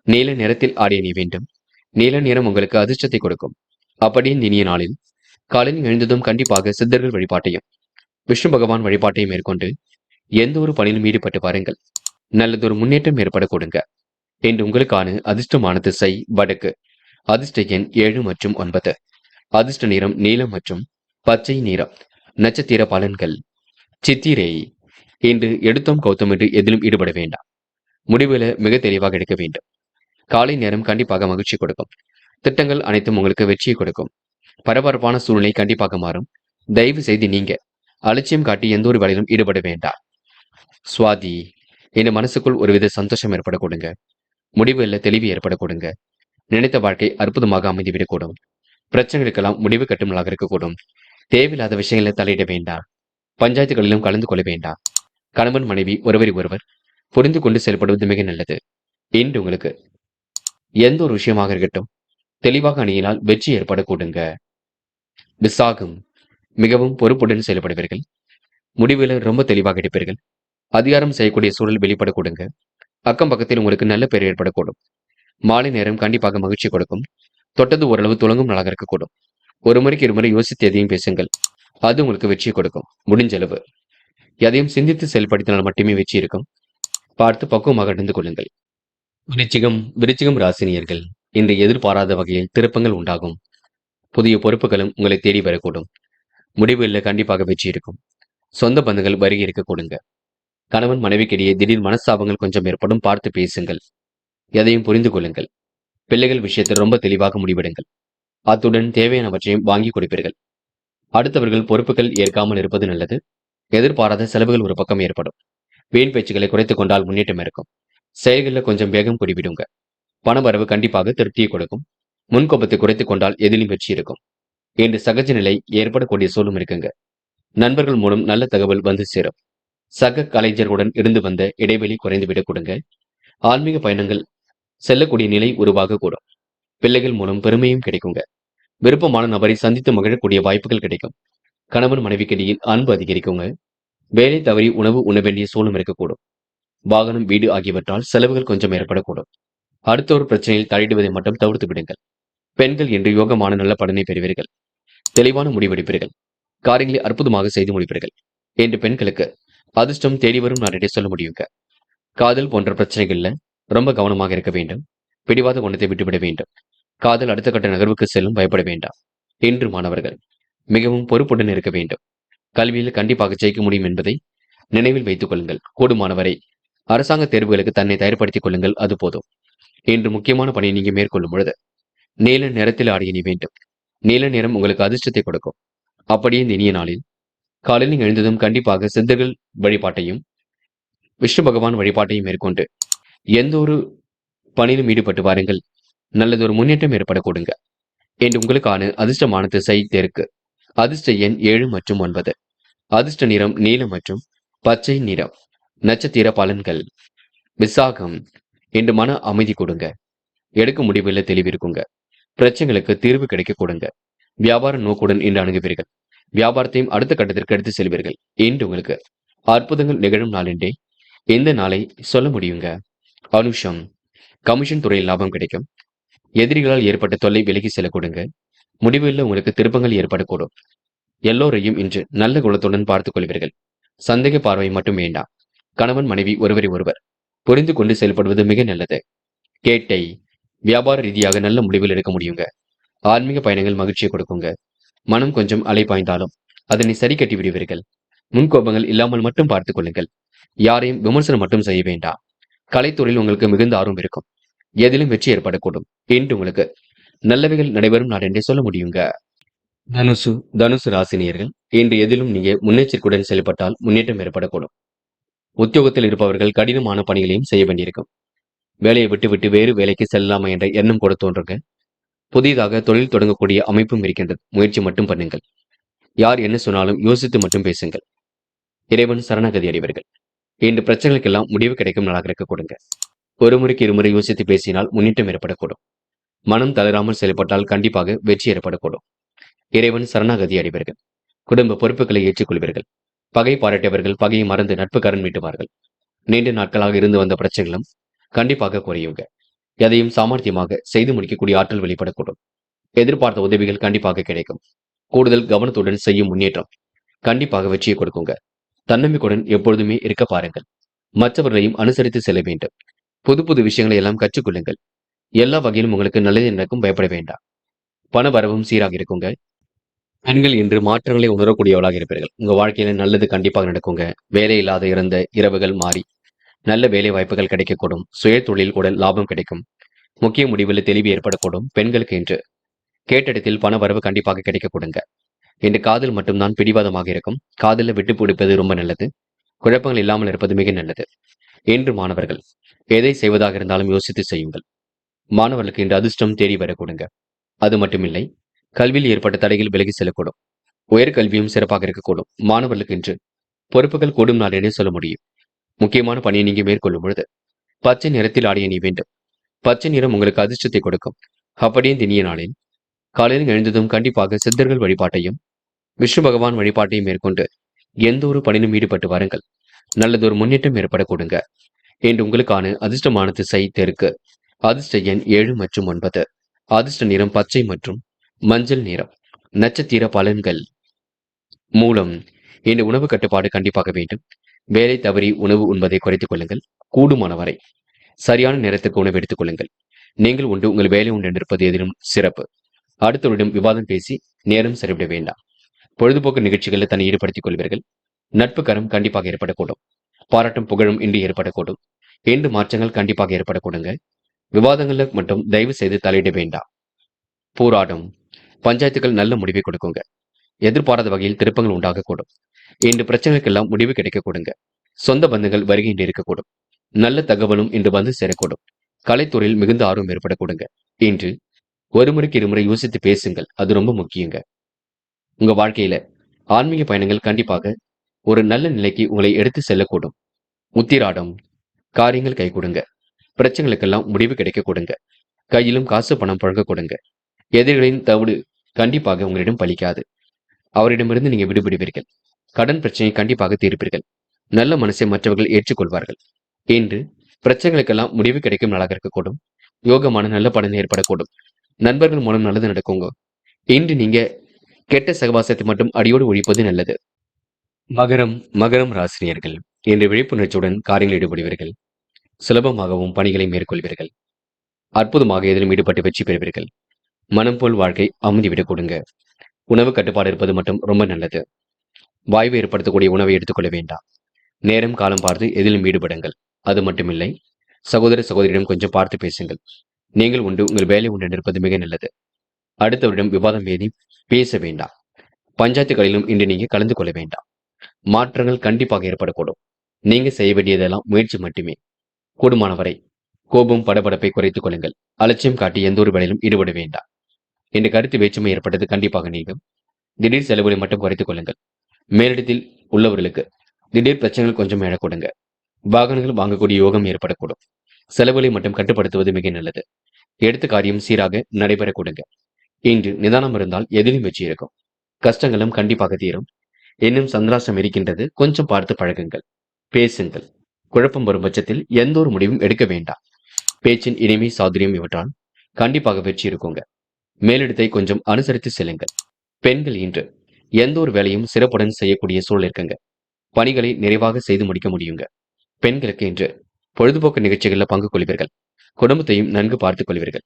[SPEAKER 1] நீல நிறத்தில் ஆடை அணிய வேண்டும். நீல நிறம் உங்களுக்கு அதிர்ஷ்டத்தை கொடுக்கும். அப்படியே இனிய நாளில் காலையில் எழுந்ததும் கண்டிப்பாக சித்தர்கள் வழிபாட்டையும் விஷ்ணு பகவான் வழிபாட்டையும் மேற்கொண்டு எந்த ஒரு பணியிலும் ஈடுபட்டு பாருங்கள். நல்லதொரு முன்னேற்றம் ஏற்பட கொடுங்க. இன்று உங்களுக்கான அதிர்ஷ்டமான திசை வடக்கு. அதிர்ஷ்ட எண் 7 மற்றும் 9. அதிர்ஷ்ட நிறம் நீலம் மற்றும் பச்சை நிறம். நட்சத்திர பலன்கள். சித்திரை. இன்று எடுத்தோம் கௌத்தம் என்று எதிலும் ஈடுபட வேண்டாம். முடிவுகளை மிக தெளிவாக எடுக்க வேண்டும். காலை நேரம் கண்டிப்பாக மகிழ்ச்சி கொடுக்கும். திட்டங்கள் அனைத்தும் உங்களுக்கு வெற்றியை கொடுக்கும். பரபரப்பான சூழ்நிலை கண்டிப்பாக மாறும். தயவு செய்து நீங்க அலட்சியம் காட்டி எந்த ஒரு வேலையிலும் ஈடுபட வேண்டாம். சுவாதி. இந்த மனசுக்குள் ஒருவித சந்தோஷம் ஏற்பட கொடுங்க. முடிவுல தெளிவு ஏற்பட கொடுங்க. நினைத்த வாழ்க்கை அற்புதமாக அமைந்துவிடக்கூடும். பிரச்சனைகளுக்கெல்லாம் முடிவு கட்டும் நாளாக இருக்கக்கூடும். தேவையில்லாத விஷயங்களை தலையிட வேண்டாம். பஞ்சாயத்துகளிலும் கலந்து கொள்ள வேண்டாம். கணவன் மனைவி ஒருவரை ஒருவர் புரிந்து கொண்டு செயல்படுவது மிக நல்லது. இன்று உங்களுக்கு எந்த ஒரு விஷயமாக இருக்கட்டும் தெளிவாக அணுகினால் வெற்றி ஏற்படக்கூடுங்க. விசாகம். மிகவும் பொறுப்புடன் செயல்படுவீர்கள். முடிவுகளை ரொம்ப தெளிவாக எடுப்பீர்கள். அதிகாரம் செய்யக்கூடிய சூழல் வெளிப்படக்கூடுங்க. அக்கம் பக்கத்தில் உங்களுக்கு நல்ல பெயர் ஏற்படக்கூடும். மாலை நேரம் கண்டிப்பாக மகிழ்ச்சி கொடுக்கும். தொட்டது ஓரளவு துளங்கும் நாளாக இருக்கக்கூடும். ஒரு முறைக்கு இருமுறை யோசித்து எதையும் பேசுங்கள். அது உங்களுக்கு வெற்றியை கொடுக்கும். முடிஞ்சளவு எதையும் சிந்தித்து செயல்படுத்தினால் மட்டுமே வெற்றி இருக்கும். பார்த்து பக்குவமாக நடந்து கொள்ளுங்கள். விருச்சிகம் ராசினியர்கள் இன்று எதிர்பாராத வகையில் திருப்பங்கள் உண்டாகும். புதிய பொறுப்புகளும் உங்களை தேடி வரக்கூடும். முடிவுகளில் கண்டிப்பாக வெற்றி இருக்கும். சொந்த பந்தங்கள் வருகை இருக்க கொடுங்க. கணவன் மனைவிக்கிடையே திடீர் மனஸ்தாபங்கள் கொஞ்சம் ஏற்படும், பார்த்து பேசுங்கள். எதையும் புரிந்து கொள்ளுங்கள். பிள்ளைகள் விஷயத்தில் ரொம்ப தெளிவாக முடிவெடுங்கள். அத்துடன் தேவையானவற்றையும் வாங்கி கொடுப்பீர்கள். அடுத்தவர்கள் பொறுப்புகள் ஏற்காமல் இருப்பது நல்லது. எதிர்பாராத செலவுகள் ஒரு பக்கம் ஏற்படும். வீண் பேச்சுக்களை குறைத்துக் கொண்டால் முன்னேற்றம் இருக்கும். செயல்களில் கொஞ்சம் வேகம் கூடிவிடுங்க. பணவரவு கண்டிப்பாக திருப்தியை கொடுக்கும். முன்கோபத்தை குறைத்துக் கொண்டால் எதிலும் வெற்றி இருக்கும். இன்று சகஜ நிலை ஏற்படக்கூடிய சூழலும் இருக்குங்க. நண்பர்கள் மூலம் நல்ல தகவல் வந்து சேரும். சக கலைஞர்களுடன் இருந்து வந்த இடைவெளி குறைந்துவிடக் கொடுங்க. ஆன்மீக பயணங்கள் செல்லக்கூடிய நிலை உருவாக கூடும். பிள்ளைகள் மூலம் பெருமையும் கிடைக்குங்க. விருப்பமான நபரை சந்தித்து மகிழக்கூடிய வாய்ப்புகள் கிடைக்கும். கணவன் மனைவிக்கிடையில் அன்பு அதிகரிக்குங்க. வேலை தவறி உணவு உண்ண வேண்டிய சூழலும் இருக்கக்கூடும். வாகனம், வீடு ஆகியவற்றால் செலவுகள் கொஞ்சம் ஏற்படக்கூடும். அடுத்த ஒரு பிரச்சனையில் தலையிடுவதை மட்டும் தவிர்த்து விடுங்கள். பெண்கள் என்று யோகமான நல்ல பலனை பெறுவீர்கள். தெளிவான முடிவெடுப்பீர்கள். காரியங்களை அற்புதமாக செய்து முடிப்பீர்கள். என்று பெண்களுக்கு அதிர்ஷ்டம் தேடி வரும் நாளே சொல்ல முடியுங்க. காதல் போன்ற பிரச்சனைகள்ல ரொம்ப கவனமாக இருக்க வேண்டும். பிடிவாத குணத்தை விட்டுவிட வேண்டும். காதல் அடுத்த கட்ட நகர்வுக்கு செல்லும், பயப்பட வேண்டாம். இன்று மாணவர்கள் மிகவும் பொறுப்புடன் இருக்க வேண்டும். கல்வியில் கண்டிப்பாக ஜெயிக்க முடியும் என்பதை நினைவில் வைத்துக் கொள்ளுங்கள். கூடுமானவரை அரசாங்க தேர்வுகளுக்கு தன்னை தயார்படுத்திக் கொள்ளுங்கள், அது போதும். இன்று முக்கியமான பணியை நீங்க மேற்கொள்ளும் பொழுது நீல நிறத்தில் ஆடை அணி வேண்டும். நீல நிறம் உங்களுக்கு அதிர்ஷ்டத்தை கொடுக்கும். அப்படியே இந்த இனிய நாளில் காலையில் எழுந்ததும் கண்டிப்பாக சித்தர்கள் வழிபாட்டையும் விஷ்ணு பகவான் வழிபாட்டையும் மேற்கொண்டு எந்த ஒரு பணியிலும் ஈடுபட்டு வாருங்கள். நல்லதொரு முன்னேற்றம் ஏற்பட கொடுங்க. என்று உங்களுக்கான அதிர்ஷ்டமான திசை தெற்கு. அதிர்ஷ்ட எண் 7 மற்றும் 9. அதிர்ஷ்ட நிறம் நீலம் மற்றும் பச்சை நிறம். நட்சத்திர பலன்கள். விசாகம். இன்று மன அமைதி கொடுங்க. எடுக்க முடிவில் தெளிவிருக்குங்க. பிரச்சனைகளுக்கு தீர்வு கிடைக்க கொடுங்க. வியாபார நோக்குடன் இன்று அணுகுவீர்கள். வியாபாரத்தையும் அடுத்த கட்டத்திற்கு எடுத்து செல்வீர்கள். இன்று உங்களுக்கு அற்புதங்கள் நிகழும் நாள் என்றே இந்த நாளை சொல்ல முடியுங்க. அனுஷம். கமிஷன் துறையில் லாபம் கிடைக்கும். எதிரிகளால் ஏற்பட்ட தொல்லை விலகி செல்ல கொடுங்க. முடிவில் உங்களுக்கு திருப்பங்கள் ஏற்படக்கூடும். எல்லோரையும் இன்று நல்ல குணத்துடன் பார்த்துக் கொள்வீர்கள். சந்தேக பார்வை மட்டும் வேண்டாம். கணவன் மனைவி ஒருவரை ஒருவர் புரிந்து கொண்டு செயல்படுவது மிக நல்லது. கேட்டை வியாபார ரீதியாக நல்ல முடிவுகள் எடுக்க முடியுங்க. ஆன்மீக பயணங்கள் மகிழ்ச்சியை கொடுக்குங்க. மனம் கொஞ்சம் அலைபாய்ந்தாலும் அதனை சரி கட்டி விடுவீர்கள். முன்கோபங்கள் இல்லாமல் மட்டும் பார்த்துக் கொள்ளுங்கள். யாரையும் விமர்சனம் மட்டும் செய்ய வேண்டாம். கலைத்துறையில் உங்களுக்கு மிகுந்த ஆர்வம் இருக்கும். எதிலும் வெற்றி ஏற்படக்கூடும். இன்று உங்களுக்கு நல்லவைகள் நடைபெறும் நாள் என்றே சொல்ல முடியுங்க. தனுசு தனுசு ராசினியர்கள் இன்று எதிலும் நீங்க முன்னெச்சரிக்கையுடன் செயல்பட்டால் முன்னேற்றம் ஏற்படக்கூடும். உத்தியோகத்தில் இருப்பவர்கள் கடினமான பணிகளையும் செய்ய வேண்டியிருக்கும். வேலையை விட்டுவிட்டு வேறு வேலைக்கு செல்லலாமா என்ற எண்ணம் கூட தோன்றுங்க. புதிதாக தொழில் தொடங்கக்கூடிய அமைப்பும் இருக்கின்றது. முயற்சி மட்டும் பண்ணுங்கள். யார் என்ன சொன்னாலும் யோசித்து மட்டும் பேசுங்கள். இறைவன் சரணாகதி அடைவீர்கள். இன்று பிரச்சனைகளுக்கெல்லாம் முடிவு கிடைக்கும் நாளாக இருக்க கொடுங்க. ஒரு முறைக்கு இருமுறை யோசித்து பேசினால் முன்னேற்றம் ஏற்படக்கூடும். மனம் தளராமல் செயல்பட்டால் கண்டிப்பாக வெற்றி ஏற்படக்கூடும். இறைவன் சரணாகதி அடைவீர்கள். குடும்ப பொறுப்புகளை ஏற்றுக்கொள்வீர்கள். பகை பாராட்டியவர்கள் பகையை மறந்து நட்புக்காரன் மீட்டுவார்கள். நீண்ட நாட்களாக இருந்து வந்த பிரச்சனைகளும் கண்டிப்பாக குறையுங்க. எதையும் சாமர்த்தியமாக செய்து முடிக்கக்கூடிய ஆற்றல் வெளிப்படக்கூடும். எதிர்பார்த்த உதவிகள் கண்டிப்பாக கிடைக்கும். கூடுதல் கவனத்துடன் செய்யும் முன்னேற்றம் கண்டிப்பாக வெற்றியை கொடுக்குங்க. தன்னம்பிக்கையுடன் எப்பொழுதுமே இருக்க பாருங்கள். மற்றவர்களையும் அனுசரித்து செல்ல வேண்டும். புது புது விஷயங்களை எல்லாம் கற்றுக்கொள்ளுங்கள். எல்லா வகையிலும் உங்களுக்கு நல்லது நடக்கும், பயப்பட வேண்டாம். பண வரவும் சீராக இருக்குங்க. பெண்கள் இன்று மாற்றங்களை உணரக்கூடியவளாக இருப்பீர்கள். உங்க வாழ்க்கையில நல்லது கண்டிப்பாக நடக்குங்க. வேலை இல்லாத இருந்த இரவுகள் மாறி நல்ல வேலை வாய்ப்புகள் கிடைக்கக்கூடும். சுய தொழில் கூட லாபம் கிடைக்கும். முக்கிய முடிவில் தெளிவு ஏற்படக்கூடும். பெண்களுக்கு இன்று கேட்டிடத்தில் பண வரவு கண்டிப்பாக கிடைக்க கொடுங்க. இன்று காதல் மட்டும்தான் பிடிவாதமாக இருக்கும். காதலில் விட்டு பிடிப்பது ரொம்ப நல்லது. குழப்பங்கள் இல்லாமல் இருப்பது மிக நல்லது. இன்று மாணவர்கள் எதை செய்வதாக இருந்தாலும் யோசித்து செய்யுங்கள். மாணவர்களுக்கு இன்று அதிர்ஷ்டம் தேடி வர கொடுங்க. அது மட்டுமில்லை, கல்வியில் ஏற்பட்ட தடைகள் விலகி செல்லக்கூடும். உயர்கல்வியும் சிறப்பாக இருக்கக்கூடும். மாணவர்களுக்கு இன்று பொறுப்புகள் கூடும் நாள் என்றே சொல்ல முடியும். முக்கியமான பணியை நீங்க மேற்கொள்ளும் பொழுது பச்சை நிறத்தில் ஆடைய நீ வேண்டும். பச்சை நிறம் உங்களுக்கு அதிர்ஷ்டத்தை கொடுக்கும். அப்படியே திணிய நாளில் காலையில் எழுந்ததும் கண்டிப்பாக சித்தர்கள் வழிபாட்டையும் விஷ்ணு பகவான் வழிபாட்டையும் மேற்கொண்டு எந்த ஒரு பணியிலும் ஈடுபட்டு வாருங்கள். நல்லதொரு முன்னேற்றம் ஏற்பட கொடுங்க. இன்று உங்களுக்கான அதிர்ஷ்டமான திசை தெற்கு. அதிர்ஷ்ட எண் 7 மற்றும் 9. அதிர்ஷ்ட நிறம் பச்சை மற்றும் மஞ்சள் நிறம். நட்சத்திர பலன்கள். மூலம் இன்று உணவு கட்டுப்பாடு கண்டிப்பாக வேண்டும். வேலை தவறி உணவு உண்பதை குறைத்துக் கொள்ளுங்கள். கூடுமான வரை சரியான நேரத்துக்கு உணவு எடுத்துக் கொள்ளுங்கள். நீங்கள் உண்டு உங்கள் வேலை உண்டு இருப்பது எதிலும் சிறப்பு. அடுத்தவரிடம் விவாதம் பேசி நேரம் செலவிட வேண்டாம். பொழுதுபோக்கு நிகழ்ச்சிகளில் தன்னை ஈடுபடுத்திக் கொள்வீர்கள். நட்பு கரம் கண்டிப்பாக ஏற்படக்கூடும். பாராட்டும் புகழும் இன்று ஏற்படக்கூடும். இன்று மாற்றங்கள் கண்டிப்பாக ஏற்படக்கூடுங்க. விவாதங்களில் மட்டும் தயவு செய்து தலையிட வேண்டாம். போராடும் பஞ்சாயத்துகள் நல்ல முடிவை கொடுக்குங்க. எதிர்பாராத வகையில் திருப்பங்கள் உண்டாகக்கூடும். இன்று பிரச்சனைக்கெல்லாம் முடிவு கிடைக்க கொடுங்க. சொந்த பந்தங்கள் வருகை இன்று இருக்கக்கூடும். நல்ல தகவலும் இன்று வந்து சேரக்கூடும். கலைத்துறையில் மிகுந்த ஆர்வம் ஏற்படக்கூடுங்க. இன்று ஒரு முறைக்கு இருமுறை யோசித்து பேசுங்கள். அது ரொம்ப முக்கியங்க. உங்க வாழ்க்கையில ஆன்மீக பயணங்கள் கண்டிப்பாக ஒரு நல்ல நிலைக்கு உங்களை எடுத்து செல்லக்கூடும். உத்திராடம் காரியங்கள் கை கொடுங்க. பிரச்சனைகளுக்கெல்லாம் முடிவு கிடைக்க கொடுங்க. கையிலும் காசு பணம் புழங்க கொடுங்க. எதிரிகளின் தவிடு கண்டிப்பாக உங்களிடம் பலிக்காது. அவரிடமிருந்து நீங்க விடுபடுவீர்கள். கடன் பிரச்சனையை கண்டிப்பாக தீர்ப்பீர்கள். நல்ல மனசை மற்றவர்கள் ஏற்றுக்கொள்வார்கள். இன்று பிரச்சனைகளுக்கெல்லாம் முடிவு கிடைக்கும் நாளாக இருக்கக்கூடும். யோகமான நல்ல பலன் ஏற்படக்கூடும். நண்பர்கள் மூலம் நல்லது நடக்குங்க. இன்று நீங்க கெட்ட சகவாசத்தை மட்டும் அடியோடு ஒழிப்பது நல்லது. மகரம் மகரம் ராசினியர்கள் இன்று விழிப்புணர்ச்சியுடன் காரியங்கள் ஈடுபடுவீர்கள். சுலபமாகவும் பணிகளை மேற்கொள்வீர்கள். அற்புதமாக எதிலும் ஈடுபட்டு வெற்றி பெறுவீர்கள். மனம் போல் வாழ்க்கை அமைதிவிடக் கொடுங்க. உணவு கட்டுப்பாடு இருப்பது மட்டும் ரொம்ப நல்லது. வாய்வு ஏற்படுத்தக்கூடிய உணவை எடுத்துக்கொள்ள வேண்டாம். நேரம் காலம் பார்த்து எதிலும் ஈடுபடுங்கள். அது மட்டுமில்லை, சகோதர சகோதரியிடம் கொஞ்சம் பார்த்து பேசுங்கள். நீங்கள் உண்டு உங்கள் வேலை உண்டு இருப்பது மிக நல்லது. அடுத்தவரிடம் விவாதம் ஏதி பேச வேண்டாம். பஞ்சாயத்துகளிலும் இன்று நீங்க கலந்து கொள்ள வேண்டாம். மாற்றங்கள் கண்டிப்பாக ஏற்படக்கூடும். நீங்க செய்ய வேண்டியதெல்லாம் முயற்சி மட்டுமே. கூடுமானவரை கோபம் படபடப்பை குறைத்துக் கொள்ளுங்கள். அலட்சியம் காட்டி எந்த ஒரு வேலையிலும் ஈடுபட வேண்டாம். இந்த கருத்து வேற்றுமை ஏற்பட்டது கண்டிப்பாக நீங்கும். திடீர் செலவுகளை மட்டும் குறைத்துக் கொள்ளுங்கள். மேலிடத்தில் உள்ளவர்களுக்கு திடீர் பிரச்சனைகள் கொஞ்சம் எழக்கூடுங்க. வாகனங்கள் வாங்கக்கூடிய யோகம் ஏற்படக்கூடும். செலவுகளை மட்டும் கட்டுப்படுத்துவது மிக நல்லது. எடுத்த காரியம் சீராக நடைபெற கொடுங்க. இன்று நிதானம் இருந்தால் எதிலும் வெற்றி இருக்கும். கஷ்டங்களும் கண்டிப்பாக தீரும். இன்னும் சந்திராஷ்டம் இருக்கின்றது, கொஞ்சம் பார்த்து பழகுங்கள். பேசுங்கள். குழப்பம் வரும் பட்சத்தில் எந்த ஒரு முடிவும் எடுக்க வேண்டாம். பேச்சின் இனிமை சாதுரியம் இவற்றால் கண்டிப்பாக வெற்றி இருக்குங்க. மேலிடத்தை கொஞ்சம் அனுசரித்து செல்லுங்கள். பெண்கள் இன்று எந்த ஒரு வேலையும் சிறப்புடன் செய்யக்கூடிய சூழல் இருக்குங்க. பணிகளை நிறைவாக செய்து முடிக்க முடியுங்க. பெண்களுக்கு இன்று பொழுதுபோக்கு நிகழ்ச்சிகளில் பங்கு கொள்வீர்கள். குடும்பத்தையும் நன்கு பார்த்துக் கொள்வீர்கள்.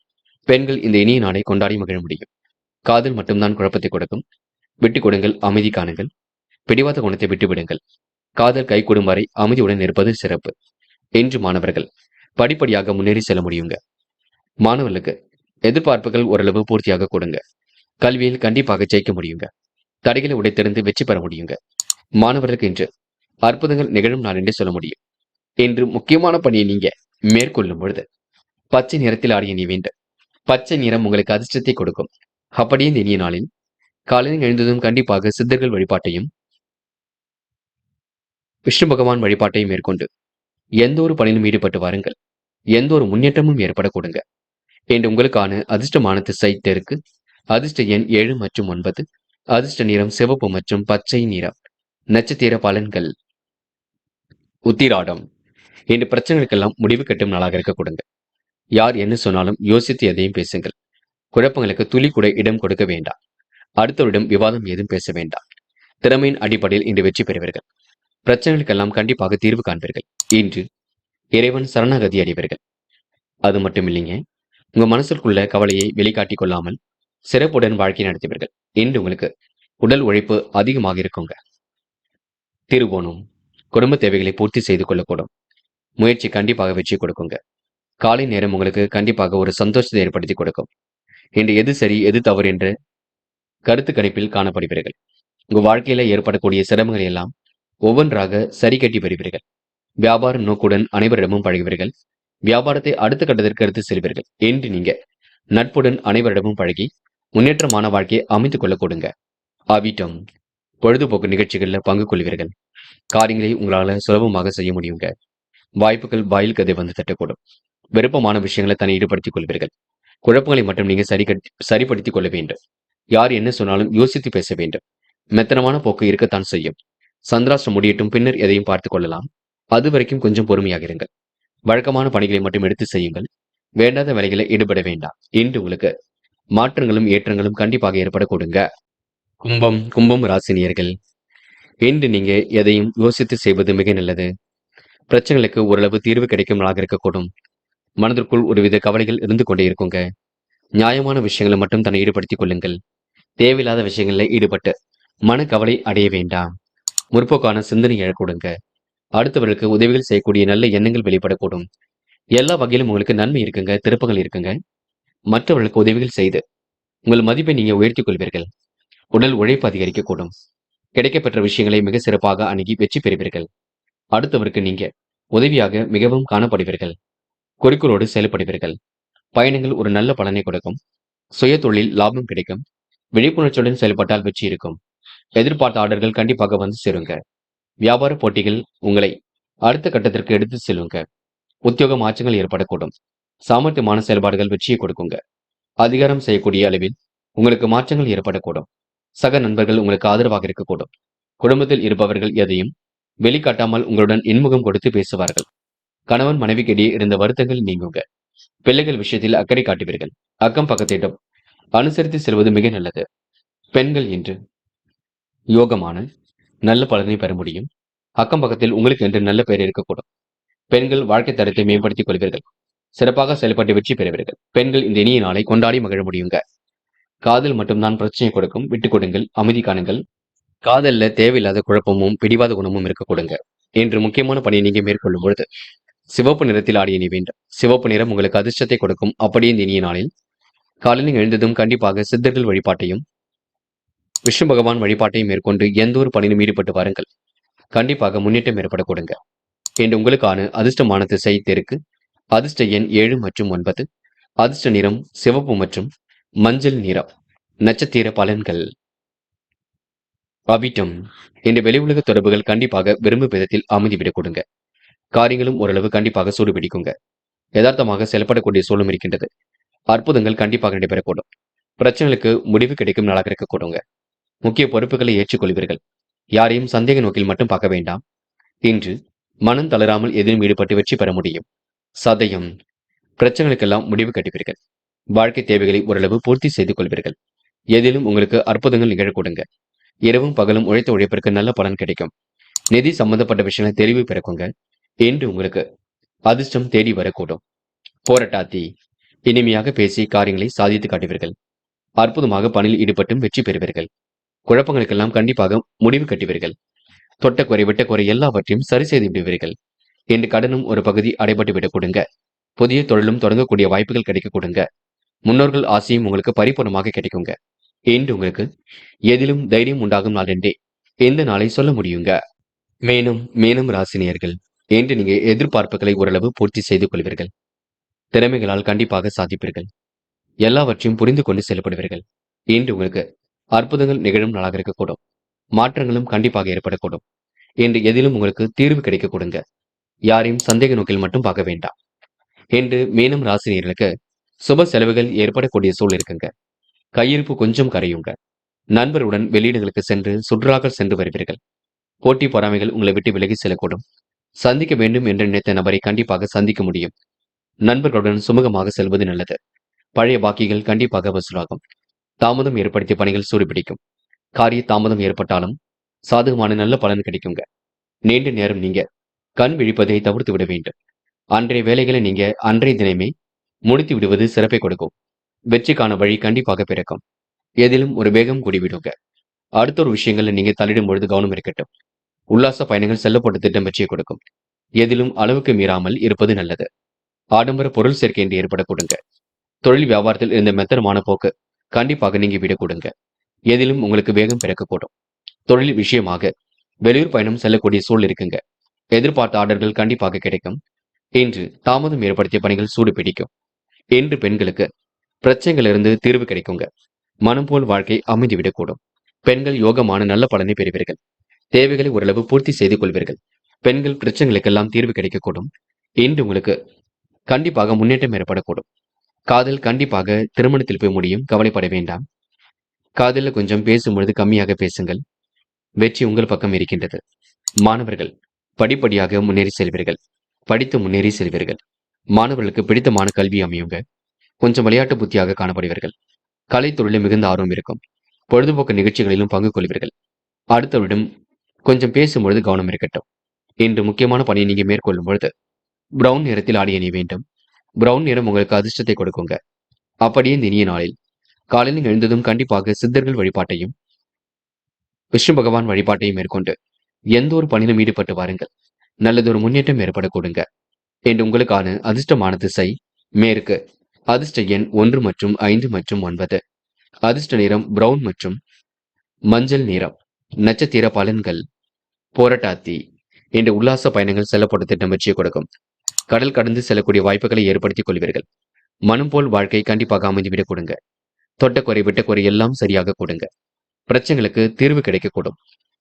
[SPEAKER 1] பெண்கள் இந்த இனிய நாளை கொண்டாடி மகிழ முடியும். காதல் மட்டும்தான் குழப்பத்தை கொடுக்கும். விட்டுக் கொடுங்கள், அமைதி காணுங்கள். பிடிவாத குணத்தை விட்டுவிடுங்கள். காதல் கைகூடும் வரை அமைதியுடன் இருப்பது சிறப்பு. என்று மாணவர்கள் படிப்படியாக முன்னேறி செல்ல முடியுங்க. மாணவர்களுக்கு எதிர்பார்ப்புகள் ஓரளவு பூர்த்தியாக கொடுங்க. கல்வியில் கண்டிப்பாக ஜெயிக்க முடியுங்க. தடைகளை உடைத்தெறிந்து வெற்றி பெற முடியுங்க. மாணவர்களுக்கு இன்று அற்புதங்கள் நிகழும் நாள் என்று சொல்ல முடியும். இன்று முக்கியமான பணியை நீங்க மேற்கொள்ளும் பொழுது பச்சை நிறத்தில் ஆடிய நீ வேண்டும். பச்சை நிறம் உங்களுக்கு அதிர்ஷ்டத்தை கொடுக்கும். அப்படியே இந்த இனிய நாளில் காலையில் எழுந்ததும் கண்டிப்பாக சித்தர்கள் வழிபாட்டையும் விஷ்ணு பகவான் வழிபாட்டையும் மேற்கொண்டு எந்த ஒரு பணியிலும் ஈடுபட்டு வாருங்கள். எந்த ஒரு முன்னேற்றமும் ஏற்பட கொடுங்க. என்று உங்களுக்கான அதிர்ஷ்டமான திசை தெற்கு. அதிர்ஷ்ட எண் 7 மற்றும் 9. அதிர்ஷ்ட நிறம் சிவப்பு மற்றும் பச்சை நிறம். நட்சத்திர பலன்கள். உத்திராடம். இன்று பிரச்சனைகளுக்கெல்லாம் முடிவு கட்டும் நாளாக இருக்க கொடுங்க. யார் என்ன சொன்னாலும் யோசித்து எதையும் பேசுங்கள். குழப்பங்களுக்கு துளி கூட இடம் கொடுக்க வேண்டாம். அடுத்தவரிடம் விவாதம் ஏதும் பேச வேண்டாம். திறமையின் அடிப்படையில் இன்று வெற்றி பெறுவீர்கள். பிரச்சனைகளுக்கெல்லாம் கண்டிப்பாக தீர்வு காண்பீர்கள். இன்று இறைவன் சரணாகதி அடைவீர்கள். அது மட்டும் இல்லைங்க, உங்க மனசுக்குள்ள கவலையை வெளிக்காட்டிக் கொள்ளாமல் சிறப்புடன் வாழ்க்கை நடத்துவீர்கள். இன்று உங்களுக்கு உடல் உழைப்பு அதிகமாக இருக்குங்க. திருவோணம். குடும்ப தேவைகளை பூர்த்தி செய்து கொள்ளக்கூடும். முயற்சி கண்டிப்பாக வெற்றி கொடுக்குங்க. காலை நேரம் உங்களுக்கு கண்டிப்பாக ஒரு சந்தோஷத்தை ஏற்படுத்தி கொடுக்கும். இன்று எது சரி எது தவறு என்ற கருத்து கணிப்பில் காணப்படுவீர்கள். உங்க வாழ்க்கையில ஏற்படக்கூடிய சிரமங்களை எல்லாம் ஒவ்வொன்றாக சரி கட்டி வருவீர்கள். வியாபார நோக்குடன் அனைவரிடமும் பழகுவீர்கள். வியாபாரத்தை அடுத்த கட்டத்திற்கு எடுத்து செல்வீர்கள். என்று நீங்க நட்புடன் அனைவரிடமும் பழகி முன்னேற்றமான வாழ்க்கையை அமைத்துக் கொள்ள கொடுங்க. அவிட்டம். பொழுதுபோக்கு நிகழ்ச்சிகளில் பங்கு கொள்வீர்கள். காரியங்களை உங்களால சுலபமாக செய்ய முடியுங்க. வாய்ப்புகள் வாயில் கதை வந்து தட்டக்கூடும். விருப்பமான விஷயங்களை தன்னை ஈடுபடுத்திக் கொள்வீர்கள். குழப்பங்களை மட்டும் நீங்க சரிப்படுத்திக் கொள்ள வேண்டும். யார் என்ன சொன்னாலும் யோசித்து பேச வேண்டும். மெத்தனமான போக்கு இருக்கத்தான் செய்யும். சந்திராஷ்டிரம் முடியட்டும், பின்னர் எதையும் பார்த்துக் கொள்ளலாம். அது வரைக்கும் கொஞ்சம் பொறுமையாக இருங்கள். வழக்கமான பணிகளை மட்டும் எடுத்து செய்யுங்கள். வேண்டாத வேலைகளை ஈடுபட வேண்டாம். இன்று உங்களுக்கு மாற்றங்களும் ஏற்றங்களும் கண்டிப்பாக ஏற்பட கொடுங்க. கும்பம் ராசினியர்கள். இன்று நீங்க எதையும் யோசித்து செய்வது மிக நல்லது. பிரச்சனைகளுக்கு ஓரளவு தீர்வு கிடைக்கும் நாளாக இருக்கக்கூடும். மனதிற்குள் ஒருவித கவலைகள் இருந்து கொண்டே இருக்குங்க. நியாயமான விஷயங்களை மட்டும் தன்னை ஈடுபடுத்திக் கொள்ளுங்கள். தேவையில்லாத விஷயங்களில் ஈடுபட்டு மன கவலை அடைய வேண்டாம். முற்போக்கான சிந்தனை எழக்கூடுங்க. அடுத்தவர்களுக்கு உதவிகள் செய்யக்கூடிய நல்ல எண்ணங்கள் வெளிப்படக்கூடும். எல்லா வகையிலும் உங்களுக்கு நன்மை இருக்குங்க, திருப்பங்கள் இருக்குங்க. மற்றவர்களுக்கு உதவிகள் செய்து உங்கள் மதிப்பை நீங்க உயர்த்திக் கொள்வீர்கள். உடல் உழைப்பு அதிகரிக்கக்கூடும். கிடைக்கப்பெற்ற விஷயங்களை மிக சிறப்பாக அணுகி வெற்றி பெறுவீர்கள். அடுத்தவருக்கு நீங்க உதவியாக மிகவும் காணப்படுவீர்கள். குறிக்கோளோடு செயல்படுவீர்கள். பயணங்கள் ஒரு நல்ல பலனை கொடுக்கும். சுய தொழில் லாபம் கிடைக்கும். விழிப்புணர்ச்சியுடன் செயல்பட்டால் வெற்றி இருக்கும். எதிர்பார்த்த ஆர்டர்கள் கண்டிப்பாக வந்து சேருங்க. வியாபார போட்டிகள் உங்களை அடுத்த கட்டத்திற்கு எடுத்து செல்லுங்க. உத்தியோக மாற்றங்கள் ஏற்படக்கூடும். சாமர்த்தியமான செயல்பாடுகள் வெற்றியை கொடுக்குங்க. அதிகாரம் செய்யக்கூடிய அளவில் உங்களுக்கு மாற்றங்கள் ஏற்படக்கூடும். சக நண்பர்கள் உங்களுக்கு ஆதரவாக இருக்கக்கூடும். குடும்பத்தில் இருப்பவர்கள் எதையும் வெளிக்காட்டாமல் உங்களுடன் இன்முகம் கொடுத்து பேசுவார்கள். கணவன் மனைவிக்கிடையே இருந்த வருத்தங்கள் நீங்குங்க. பிள்ளைகள் விஷயத்தில் அக்கறை காட்டுவீர்கள். அக்கம் பக்கத்திடம் அனுசரித்து செல்வது மிக நல்லது. பெண்கள் இன்று யோகமான நல்ல பலனை பெற முடியும். அக்கம் பக்கத்தில் உங்களுக்கு என்று நல்ல பெயர் இருக்கக்கூடும். பெண்கள் வாழ்க்கை தரத்தை மேம்படுத்திக் கொள்வீர்கள். சிறப்பாக செயல்பட்டு வெற்றி பெறுவீர்கள். பெண்கள் இந்த இனிய நாளை கொண்டாடி மகிழ முடியுங்க. காதல் மட்டும்தான் பிரச்சனை கொடுக்கும். விட்டுக் கொடுங்கள், அமைதி காணுங்கள். காதல்ல தேவையில்லாத குழப்பமும் பிடிவாத குணமும் இருக்க கொடுங்க. இன்று முக்கியமான பணியை நீங்க மேற்கொள்ளும் பொழுது சிவப்பு நிறத்தில் ஆடிய நீ வேண்டும். சிவப்பு நிறம் உங்களுக்கு அதிர்ஷ்டத்தை கொடுக்கும். அப்படியே இந்த இனிய நாளில் காலையில் எழுந்ததும் கண்டிப்பாக சித்தர்கள் வழிபாட்டையும் விஷ்ணு பகவான் வழிபாட்டையும் மேற்கொண்டு எந்த ஒரு பணியிலும் ஈடுபட்டு வாருங்கள். கண்டிப்பாக முன்னேற்றம் ஏற்பட கொடுங்க. இன்று உங்களுக்கான அதிர்ஷ்டமான திசை தெற்கு. அதிர்ஷ்ட எண் 7 மற்றும் 9. அதிர்ஷ்ட நிறம் சிவப்பு மற்றும் மஞ்சள் நிறம். நட்சத்திர பலன்கள். அவிட்டம். இன்று வெளி உலக தொடர்புகள் கண்டிப்பாக விரும்பும் விதத்தில் அமைதிவிடக் கொடுங்க. காரியங்களும் ஓரளவு கண்டிப்பாக சூடு பிடிக்குங்க. யதார்த்தமாக செயல்படக்கூடிய சூழலும் இருக்கின்றது. அற்புதங்கள் கண்டிப்பாக நடைபெறக்கூடும். பிரச்சனைகளுக்கு முடிவு கிடைக்கும் நாளாக இருக்க கொடுங்க. முக்கிய பொறுப்புகளை ஏற்றுக்கொள்வீர்கள். யாரையும் சந்தேக நோக்கில் மட்டும் பார்க்க வேண்டாம். இன்று மனம் தளராமல் எதிலும் ஈடுபட்டு வெற்றி பெற முடியும். சதயம். பிரச்சனைகளுக்கெல்லாம் முடிவு கட்டுவீர்கள். வாழ்க்கை தேவைகளை ஓரளவு பூர்த்தி செய்து கொள்வீர்கள். எதிலும் உங்களுக்கு அற்புதங்கள் நிகழக்கூடுங்க. இரவும் பகலும் உழைத்த உழைப்பிற்கு நல்ல பலன் கிடைக்கும். நிதி சம்பந்தப்பட்ட விஷயங்களை தெளிவு பிறக்குங்க. என்று உங்களுக்கு அதிர்ஷ்டம் தேடி வரக்கூடும். போராட்டாத்தி இனிமையாக பேசி காரியங்களை சாதித்து காட்டுவீர்கள். அற்புதமாக பணியில் ஈடுபட்டும் வெற்றி பெறுவீர்கள். குழப்பங்களுக்கெல்லாம் கண்டிப்பாக முடிவு கட்டுவீர்கள். தொட்ட குறை விட்ட குறை எல்லாவற்றையும் சரி செய்து விடுவீர்கள். இன்று கடனும் ஒரு பகுதி அடைபட்டு விடக் கொடுங்க. புதிய தொழிலும் தொடங்கக்கூடிய வாய்ப்புகள் கிடைக்க கொடுங்க. முன்னோர்கள் ஆசையும் உங்களுக்கு பரிபூர்ணமாக கிடைக்குங்க. இன்று உங்களுக்கு எதிலும் தைரியம் உண்டாகும் நாள் என்றே இந்த நாளை சொல்ல முடியுங்க. மேலும் ராசினியர்கள், இன்று நீங்க எதிர்பார்ப்புகளை ஓரளவு பூர்த்தி செய்து கொள்வீர்கள். திறமைகளால் கண்டிப்பாக சாதிப்பீர்கள். எல்லாவற்றையும் புரிந்து கொண்டு செயல்படுவீர்கள். இன்று உங்களுக்கு அற்புதங்கள் நிகழும் நாளாக இருக்கக்கூடும். மாற்றங்களும் கண்டிப்பாக ஏற்படக்கூடும். இன்று எதிலும் உங்களுக்கு தீர்வு கிடைக்க கொடுங்க. யாரையும் சந்தேக நோக்கில் மட்டும் பார்க்க வேண்டாம். இன்று மீனம் ராசினியர்களுக்கு சுப செலவுகள் ஏற்படக்கூடிய சூழல் இருக்குங்க. கையிருப்பு கொஞ்சம் கரையுங்க. நண்பருடன் வெளியீடுகளுக்கு சென்று சுற்றுலாக்கள் சென்று வருவீர்கள். போட்டி பொறாமைகள் உங்களை விட்டு விலகி செல்லக்கூடும். சந்திக்க வேண்டும் என்று நினைத்த நபரை கண்டிப்பாக சந்திக்க முடியும். நண்பர்களுடன் சுமூகமாக செல்வது நல்லது. பழைய பாக்கிகள் கண்டிப்பாக வசூலாகும். தாமதம் ஏற்படுத்திய பணிகள் சூடுபிடிக்கும். காரிய தாமதம் ஏற்பட்டாலும் சாதகமான நல்ல பலன் கிடைக்குங்க. நீண்ட நேரம் நீங்க கண் விழிப்பதை தவிர்த்து விட வேண்டும். அன்றைய வேலைகளை நீங்க அன்றைய தினமே முடித்து விடுவது சிறப்பை கொடுக்கும். வெற்றிக்கான வழி கண்டிப்பாக பிறக்கும். எதிலும் ஒரு வேகம் கூடிவிடுங்க. அடுத்த ஒரு விஷயங்கள்ல நீங்க தலையிடும் பொழுது கவனம் இருக்கட்டும். உல்லாச பயணங்கள் செல்லப்பட்ட திட்டம் வெற்றியை கொடுக்கும். எதிலும் அளவுக்கு மீறாமல் இருப்பது நல்லது. ஆடம்பர பொருள் சேர்க்கை என்று ஏற்பட கொடுங்க. தொழில் வியாபாரத்தில் இருந்த மெத்தனமான போக்கு கண்டிப்பாக நீங்க விட கொடுங்க. எதிலும் உங்களுக்கு வேகம் பிறக்கக்கூடும். தொழில் விஷயமாக வெளியூர் பயணம் செல்லக்கூடிய சூழல் இருக்குங்க. எதிர்பார்த்த ஆர்டர்கள் கண்டிப்பாக கிடைக்கும். இன்று தாமதம் ஏற்படுத்திய பணிகள் சூடு பிடிக்கும். இன்று பெண்களுக்கு பிரச்சனைகளிலிருந்து தீர்வு கிடைக்குங்க. மனம் போல் வாழ்க்கை அமைந்துவிடக்கூடும். பெண்கள் யோகமான நல்ல பலனை பெறுவீர்கள். தேவைகளை ஓரளவு பூர்த்தி செய்து கொள்வீர்கள். பெண்கள் பிரச்சனைகளுக்கெல்லாம் தீர்வு கிடைக்கக்கூடும். இன்று உங்களுக்கு கண்டிப்பாக முன்னேற்றம் ஏற்படக்கூடும். காதல் கண்டிப்பாக திருமணத்தில் போய் முடியும். கவலைப்பட வேண்டாம். காதலில் கொஞ்சம் பேசும்பொழுது கம்மியாக பேசுங்கள். வெற்றி உங்கள் பக்கம் இருக்கின்றது. மாணவர்கள் படிப்படியாக முன்னேறி செல்வீர்கள். படித்து முன்னேறி செல்வீர்கள். மாணவர்களுக்கு பிடித்தமான கல்வி அமையுங்க. கொஞ்சம் விளையாட்டு புத்தியாக காணப்படுவீர்கள். கலை தொழிலில் மிகுந்த ஆர்வம் இருக்கும். பொழுதுபோக்கு நிகழ்ச்சிகளிலும் பங்கு கொள்வீர்கள். அடுத்தவரிடம் கொஞ்சம் பேசும்பொழுது கவனம் இருக்கட்டும். இன்று முக்கியமான பணியை நீங்க மேற்கொள்ளும் பொழுது பிரவுன் நிறத்தில் ஆடை அணிய வேண்டும். பிரவுன் நிறம் உங்களுக்கு அதிர்ஷ்டத்தை கொடுக்குங்க. அப்படியே இந்த இனிய நாளில் காலையில் எழுந்ததும் கண்டிப்பாக சித்தர்கள் வழிபாட்டையும் விஷ்ணு பகவான் வழிபாட்டையும் மேற்கொண்டு எந்த ஒரு பணியிலும் ஈடுபட்டு வாருங்கள். நல்லதொரு முன்னேற்றம் ஏற்பட கொடுங்க. என்று உங்களுக்கான அதிர்ஷ்டமான திசை மேற்கு. அதிர்ஷ்ட எண் 1 மற்றும் 5 மற்றும் 9. அதிர்ஷ்ட நிறம் பிரவுன் மற்றும் மஞ்சள் நிறம். நட்சத்திர பலன்கள். போராட்டாத்தி என்ற உல்லாச பயணங்கள் செல்லப்பட்ட திட்டம் வெற்றியை கொடுக்கும். கடல் கடந்து செல்லக்கூடிய வாய்ப்புகளை ஏற்படுத்திக் கொள்வீர்கள். மனம் போல் வாழ்க்கை கண்டிப்பாக அமைந்துவிடக் கொடுங்க. தொட்ட குறை விட்ட குறை எல்லாம் சரியாக கொடுங்க. பிரச்சனைகளுக்கு தீர்வு கிடைக்கக்கூடும்.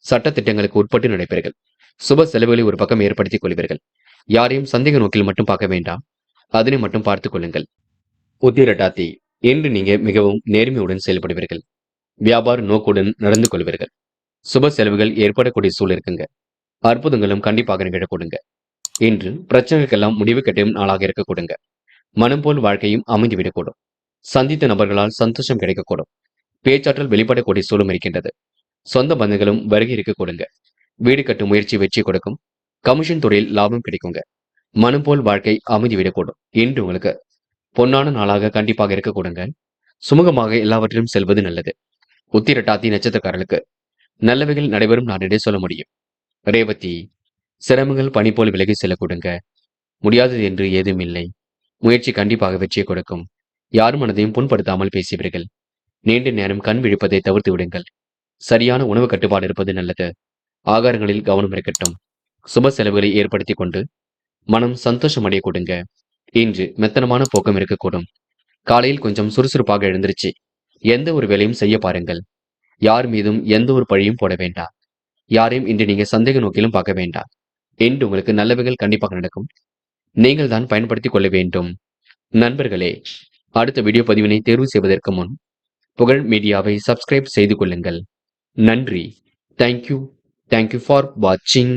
[SPEAKER 1] சட்ட திட்டங்களுக்கு உட்பட்டு நடைபெறுங்கள். சுப செலவுகளை ஒரு பக்கம் ஏற்படுத்திக் கொள்வீர்கள். யாரையும் சந்தேக நோக்கில் மட்டும் பார்க்க வேண்டாம். அதனை மட்டும் பார்த்துக் கொள்ளுங்கள். உத்திரட்டாத்தி இன்று நீங்க மிகவும் நேர்மையுடன் செயல்படுவீர்கள். வியாபார நோக்குடன் நடந்து கொள்வீர்கள். சுப செலவுகள் ஏற்படக்கூடிய சூழல் இருக்குங்க. அற்புதங்களும் கண்டிப்பாக நிகழ கொடுங்க. இன்று பிரச்சனைகளுக்கெல்லாம் முடிவு கட்டும் நாளாக இருக்க கொடுங்க. மனம் போல் வாழ்க்கையும் அமைந்துவிடக்கூடும். சந்தித்த நபர்களால் சந்தோஷம் கிடைக்கக்கூடும். பேச்சாற்றல் வெளிப்படக்கூடிய சூழலும் இருக்கின்றது. சொந்த பந்தங்களும் வருகை இருக்க கொடுங்க. வீடு கட்டும் முயற்சி வெற்றி கொடுக்கும். கமிஷன் துறையில் லாபம் கிடைக்குங்க. மனம் போல் வாழ்க்கை அமைந்துவிடக்கூடும். இன்று உங்களுக்கு பொன்னான நாளாக கண்டிப்பாக இருக்க கொடுங்க. சுமூகமாக எல்லாவற்றிலும் செல்வது நல்லது. உத்திரட்டாத்தி நட்சத்திரக்காரர்களுக்கு நல்லவைகள் நடைபெறும் நாளிடையே சொல்ல முடியும். ரேவதி சிரமங்கள் பனி போல் விலகி செல்ல கொடுங்க. முடியாதது என்று ஏதும் இல்லை. முயற்சி கண்டிப்பாக வெற்றியை கொடுக்கும். யார் மனதையும் புண்படுத்தாமல் பேசியவர்கள். நீண்ட நேரம் கண் விழிப்பதை தவிர்த்து விடுங்கள். சரியான உணவு கட்டுப்பாடு இருப்பது நல்லது. ஆகாரங்களில் கவனம் இருக்கட்டும். சுப செலவுகளை ஏற்படுத்திக் கொண்டு மனம் சந்தோஷம் அடைய கொடுங்க. இன்று மெத்தனமான போக்கம் இருக்கக்கூடும். காலையில் கொஞ்சம் சுறுசுறுப்பாக எழுந்திருச்சு எந்த ஒரு வேலையும் செய்ய பாருங்கள். யார் மீதும் எந்த ஒரு பழியும் போட வேண்டாம். யாரையும் இன்று நீங்க சந்தேக நோக்கிலும் பார்க்க வேண்டாம். இன்று உங்களுக்கு நல்லவைகள் கண்டிப்பாக நடக்கும். நீங்கள் தான் பயன்படுத்திக் கொள்ள வேண்டும். நண்பர்களே, அடுத்த வீடியோ பதிவினை தேர்வு செய்வதற்கு முன் புகழ் மீடியாவை சப்ஸ்கிரைப் செய்து கொள்ளுங்கள். நன்றி. தேங்க்யூ ஃபார் வாட்சிங்.